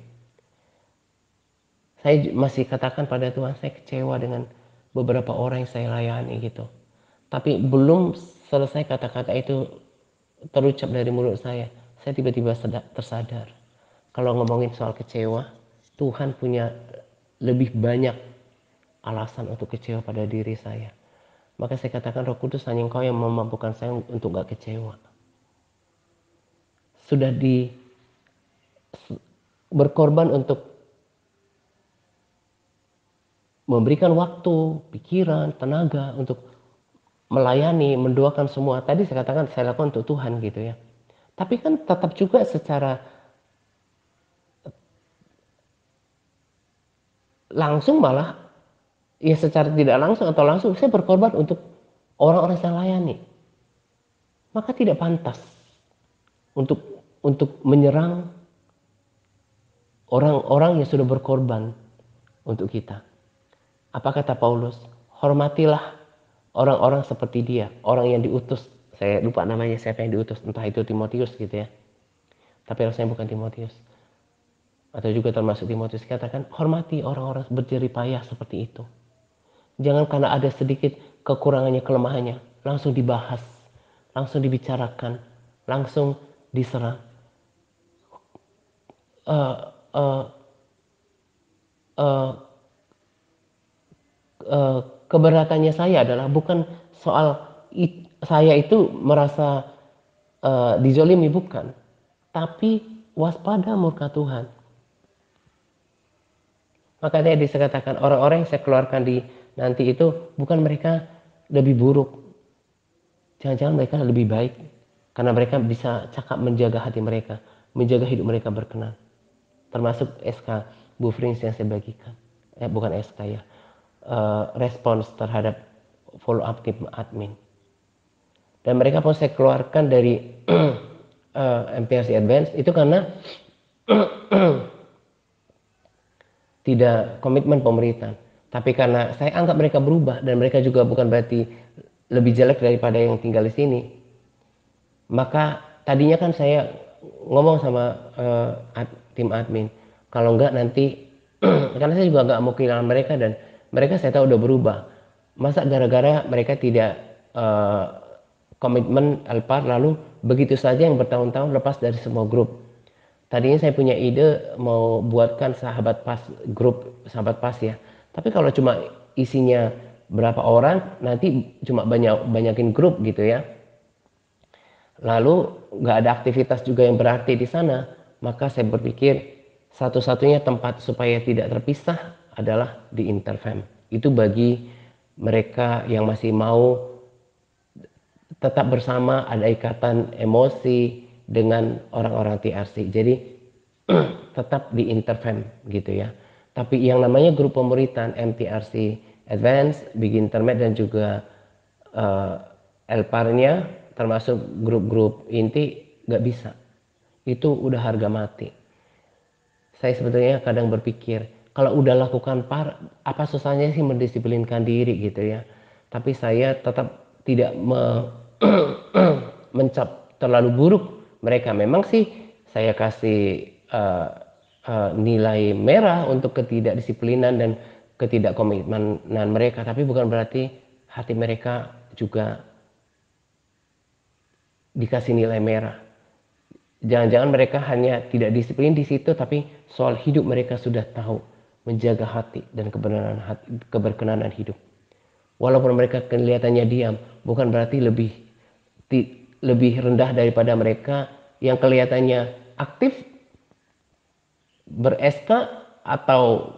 Saya masih katakan pada Tuhan, saya kecewa dengan beberapa orang yang saya layani gitu. Tapi belum selesai kata-kata itu terucap dari mulut saya tiba-tiba tersadar. Kalau ngomongin soal kecewa, Tuhan punya lebih banyak alasan untuk kecewa pada diri saya. Maka saya katakan, Roh Kudus, hanya Engkau yang memampukan saya untuk gak kecewa. Sudah berkorban untuk memberikan waktu, pikiran, tenaga untuk melayani, mendoakan semua. Tadi saya katakan saya lakukan untuk Tuhan gitu ya. Tapi kan tetap juga secara langsung malah, ya secara tidak langsung atau langsung saya berkorban untuk orang-orang saya layani. Maka tidak pantas untuk menyerang orang-orang yang sudah berkorban untuk kita. Apa kata Paulus? Hormatilah orang-orang seperti dia, orang yang diutus. Saya lupa namanya siapa yang diutus, entah itu Timotius gitu ya. Tapi rasanya bukan Timotius. Atau juga termasuk Timotius, katakan hormati orang-orang berjerih payah seperti itu. Jangan karena ada sedikit kekurangannya, kelemahannya, langsung dibahas, langsung dibicarakan, langsung diserang. Uh, uh, uh, Keberatannya saya adalah bukan soal saya itu merasa dizolimi, bukan. Tapi waspada murka Tuhan. Makanya bisa katakan orang-orang yang saya keluarkan di nanti itu bukan mereka lebih buruk. Jangan-jangan mereka lebih baik. Karena mereka bisa cakap menjaga hati mereka. Menjaga hidup mereka berkenan. Termasuk SK Bu Frins yang saya bagikan. Bukan SK ya. Respons terhadap follow up tim admin. Dan mereka pun saya keluarkan dari MPRC Advance itu karena tidak komitmen pemerintah. Tapi karena saya anggap mereka berubah dan mereka juga bukan berarti lebih jelek daripada yang tinggal di sini. Maka tadinya kan saya ngomong sama tim admin, kalau enggak nanti karena saya juga nggak mau kehilangan mereka dan mereka saya tahu udah berubah. Masa gara-gara mereka tidak komitmen Alpar lalu begitu saja yang bertahun-tahun lepas dari semua grup. Tadinya saya punya ide mau buatkan sahabat pas, grup sahabat pas ya. Tapi kalau cuma isinya berapa orang, nanti cuma banyakin grup gitu ya. Lalu nggak ada aktivitas juga yang berarti di sana, maka saya berpikir satu-satunya tempat supaya tidak terpisah adalah di Interfam. Itu bagi mereka yang masih mau tetap bersama, ada ikatan emosi dengan orang-orang TRC. Jadi tetap di Interfam gitu ya. Tapi yang namanya grup pemuritan MTRC Advance, Big Intermed dan juga Elparnya termasuk grup-grup inti nggak bisa. Itu udah harga mati. Saya sebetulnya kadang berpikir kalau udah lakukan apa susahnya sih mendisiplinkan diri gitu ya. Tapi saya tetap tidak mencap terlalu buruk mereka. Memang sih saya kasih nilai merah untuk ketidakdisiplinan dan ketidakkomitmenan mereka, tapi bukan berarti hati mereka juga dikasih nilai merah. Jangan-jangan mereka hanya tidak disiplin di situ, tapi soal hidup mereka sudah tahu menjaga hati dan keberkenanan hidup. Walaupun mereka kelihatannya diam, bukan berarti lebih rendah daripada mereka yang kelihatannya aktif ber-SK atau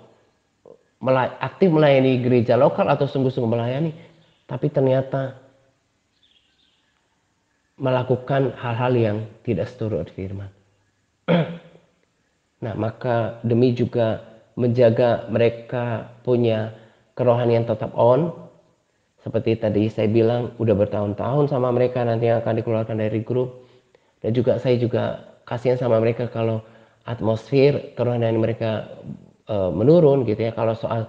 aktif melayani gereja lokal atau sungguh-sungguh melayani, tapi ternyata melakukan hal-hal yang tidak seturut firman. Nah, maka demi juga menjaga mereka punya kerohanian tetap on, seperti tadi saya bilang, udah bertahun-tahun sama mereka nanti yang akan dikeluarkan dari grup. Dan juga saya juga kasihan sama mereka kalau atmosfer kerohanian mereka menurun gitu ya. Kalau soal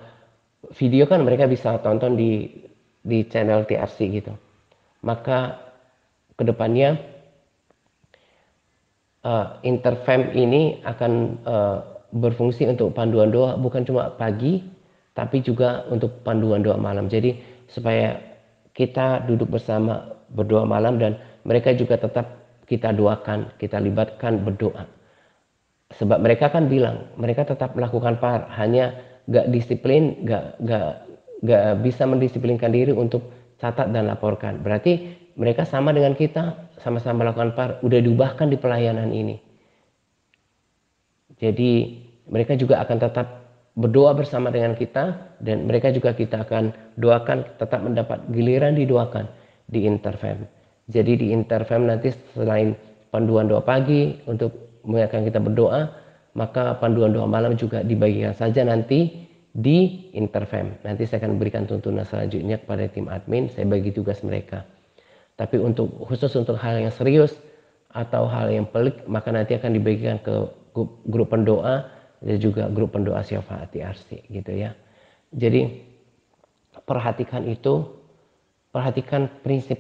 video kan mereka bisa tonton di channel TRC gitu. Maka kedepannya Interfam ini akan berfungsi untuk panduan doa, bukan cuma pagi tapi juga untuk panduan doa malam. Jadi supaya kita duduk bersama berdoa malam dan mereka juga tetap kita doakan, kita libatkan berdoa. Sebab mereka kan bilang mereka tetap melakukan hanya gak disiplin, gak bisa mendisiplinkan diri untuk catat dan laporkan. Berarti mereka sama dengan kita, sama-sama melakukan udah diubahkan di pelayanan ini. Jadi mereka juga akan tetap berdoa bersama dengan kita, dan mereka juga kita akan doakan tetap mendapat giliran didoakan di Interfam. Jadi di Interfam nanti selain panduan doa pagi untuk mengingatkan kita berdoa, maka panduan doa malam juga dibagikan saja nanti di Interfam. Nanti saya akan berikan tuntunan selanjutnya kepada tim admin, saya bagi tugas mereka. Tapi khusus untuk hal yang serius atau hal yang pelik, maka nanti akan dibagikan ke grup pendoa dan juga grup pendoa syafaat TRC gitu ya. Jadi perhatikan itu, perhatikan prinsip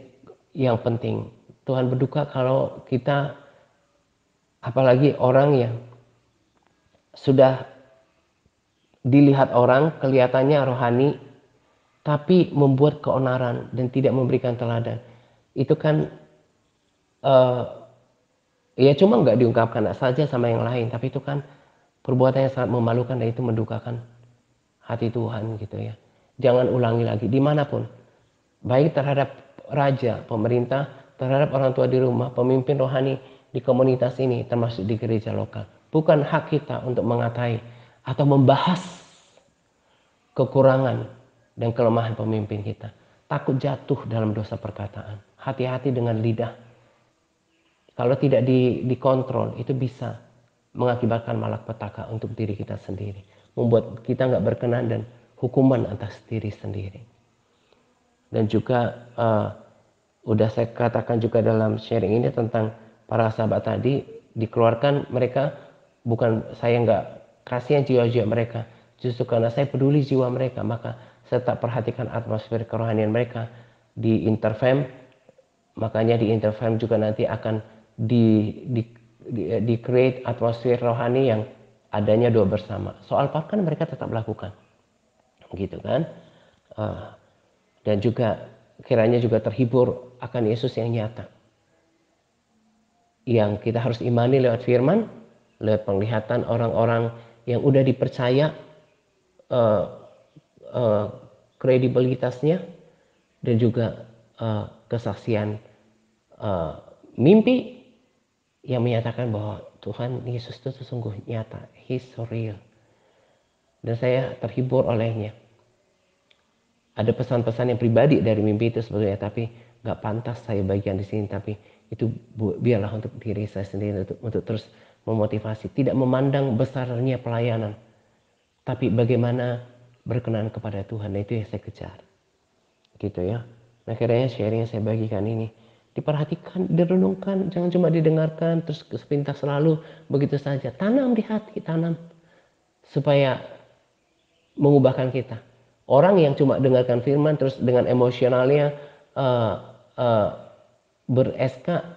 yang penting. Tuhan berduka kalau kita, apalagi orang yang sudah dilihat orang kelihatannya rohani tapi membuat keonaran dan tidak memberikan teladan. Itu kan ya cuma nggak diungkapkan saja sama yang lain, tapi itu kan perbuatan yang sangat memalukan dan itu mendukakan hati Tuhan gitu ya. Jangan ulangi lagi dimanapun, baik terhadap raja, pemerintah, terhadap orang tua di rumah, pemimpin rohani di komunitas ini, termasuk di gereja lokal. Bukan hak kita untuk mengatai atau membahas kekurangan dan kelemahan pemimpin kita. Takut jatuh dalam dosa perkataan. Hati-hati dengan lidah. Kalau tidak dikontrol, itu bisa mengakibatkan malapetaka untuk diri kita sendiri. Membuat kita nggak berkenan dan hukuman atas diri sendiri. Dan juga udah saya katakan juga dalam sharing ini tentang para sahabat tadi, dikeluarkan mereka, bukan saya nggak kasihan jiwa-jiwa mereka, justru karena saya peduli jiwa mereka, maka saya tak perhatikan atmosfer kerohanian mereka di Interfam. Makanya di Interfam juga nanti akan di create atmosfer rohani yang adanya doa bersama. Soal part kan mereka tetap lakukan, gitu kan? Dan juga kiranya juga terhibur akan Yesus yang nyata, yang kita harus imani lewat firman, lewat penglihatan orang-orang yang udah dipercaya kredibilitasnya, dan juga kesaksian mimpi yang menyatakan bahwa Tuhan Yesus itu sungguh nyata, He's so real. Dan saya terhibur olehnya. Ada pesan-pesan yang pribadi dari mimpi itu sebetulnya, tapi nggak pantas saya bagikan di sini. Tapi itu biarlah untuk diri saya sendiri, untuk terus memotivasi, tidak memandang besarnya pelayanan, tapi bagaimana berkenan kepada Tuhan. Nah, itu yang saya kejar, gitu ya. Nah, kiranya sharing yang saya bagikan ini diperhatikan, direnungkan, jangan cuma didengarkan terus sepintas selalu begitu saja. Tanam di hati, tanam supaya mengubahkan kita. Orang yang cuma dengarkan firman terus dengan emosionalnya uh, uh, bereska,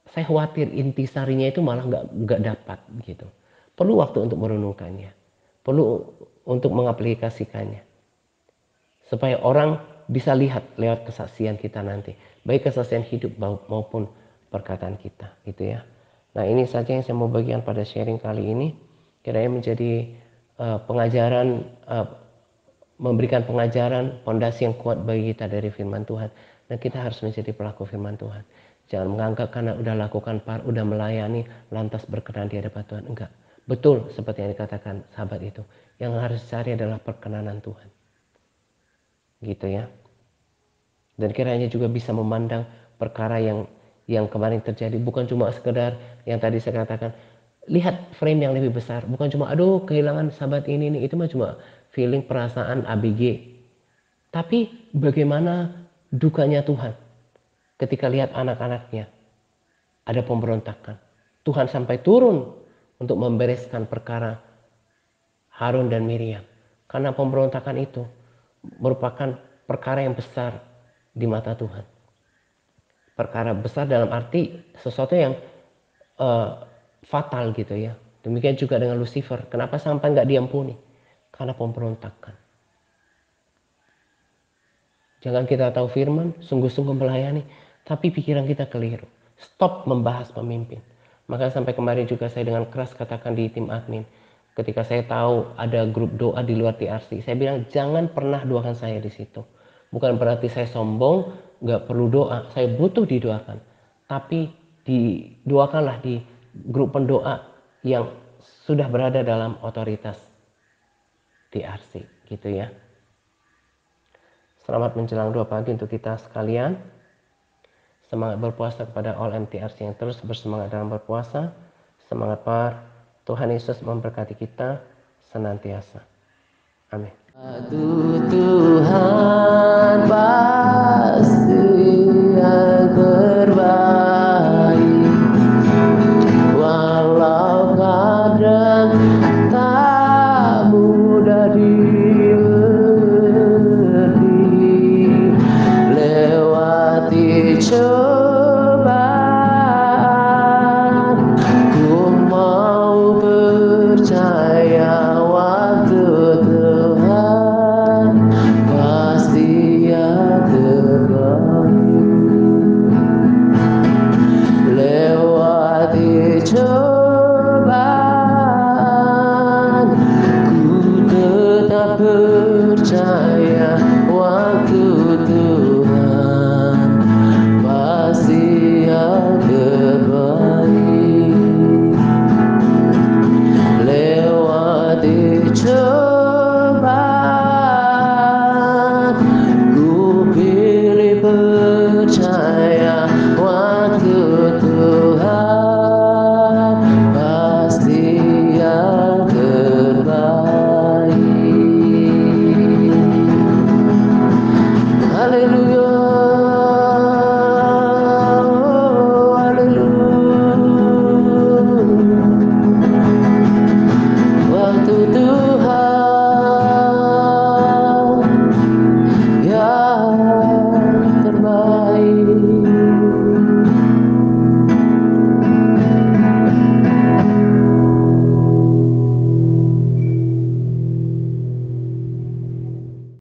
saya khawatir intisarinya itu malah nggak dapat gitu. Perlu waktu untuk merenungkannya, perlu untuk mengaplikasikannya, supaya orang bisa lihat lewat kesaksian kita nanti, baik kesaksian hidup maupun perkataan kita, gitu ya. Nah, ini saja yang saya mau bagikan pada sharing kali ini. Kiranya menjadi pengajaran, memberikan pengajaran pondasi yang kuat bagi kita dari firman Tuhan. Dan kita harus menjadi pelaku firman Tuhan. Jangan menganggap karena udah lakukan udah melayani lantas berkenan di hadapan Tuhan. Enggak. Betul seperti yang dikatakan sahabat itu. Yang harus dicari adalah perkenanan Tuhan. Gitu ya. Dan kiranya juga bisa memandang perkara yang kemarin terjadi, bukan cuma sekedar yang tadi saya katakan. Lihat frame yang lebih besar, bukan cuma aduh kehilangan sahabat ini nih, itu mah cuma feeling, perasaan ABG. Tapi bagaimana dukanya Tuhan ketika lihat anak-anaknya ada pemberontakan. Tuhan sampai turun untuk membereskan perkara Harun dan Miriam. Karena pemberontakan itu merupakan perkara yang besar di mata Tuhan. Perkara besar dalam arti sesuatu yang fatal gitu ya. Demikian juga dengan Lucifer. Kenapa sampai nggak diampuni? Karena pemberontakan. Jangan kita tahu firman, sungguh-sungguh melayani, tapi pikiran kita keliru. Stop membahas pemimpin. Maka sampai kemarin juga saya dengan keras katakan di tim admin, ketika saya tahu ada grup doa di luar TRC, saya bilang jangan pernah doakan saya di situ. Bukan berarti saya sombong, nggak perlu doa. Saya butuh didoakan, tapi didoakanlah di grup pendoa yang sudah berada dalam otoritas TRC, gitu ya. Selamat menjelang 2 pagi untuk kita sekalian. Semangat berpuasa kepada all MTRC yang terus bersemangat dalam berpuasa. Semangat par. Tuhan Yesus memberkati kita senantiasa. Amin. Aduh Tuhan pasti yang terbaik, walau kadang tak mudah lewati cobaan, ku mau percaya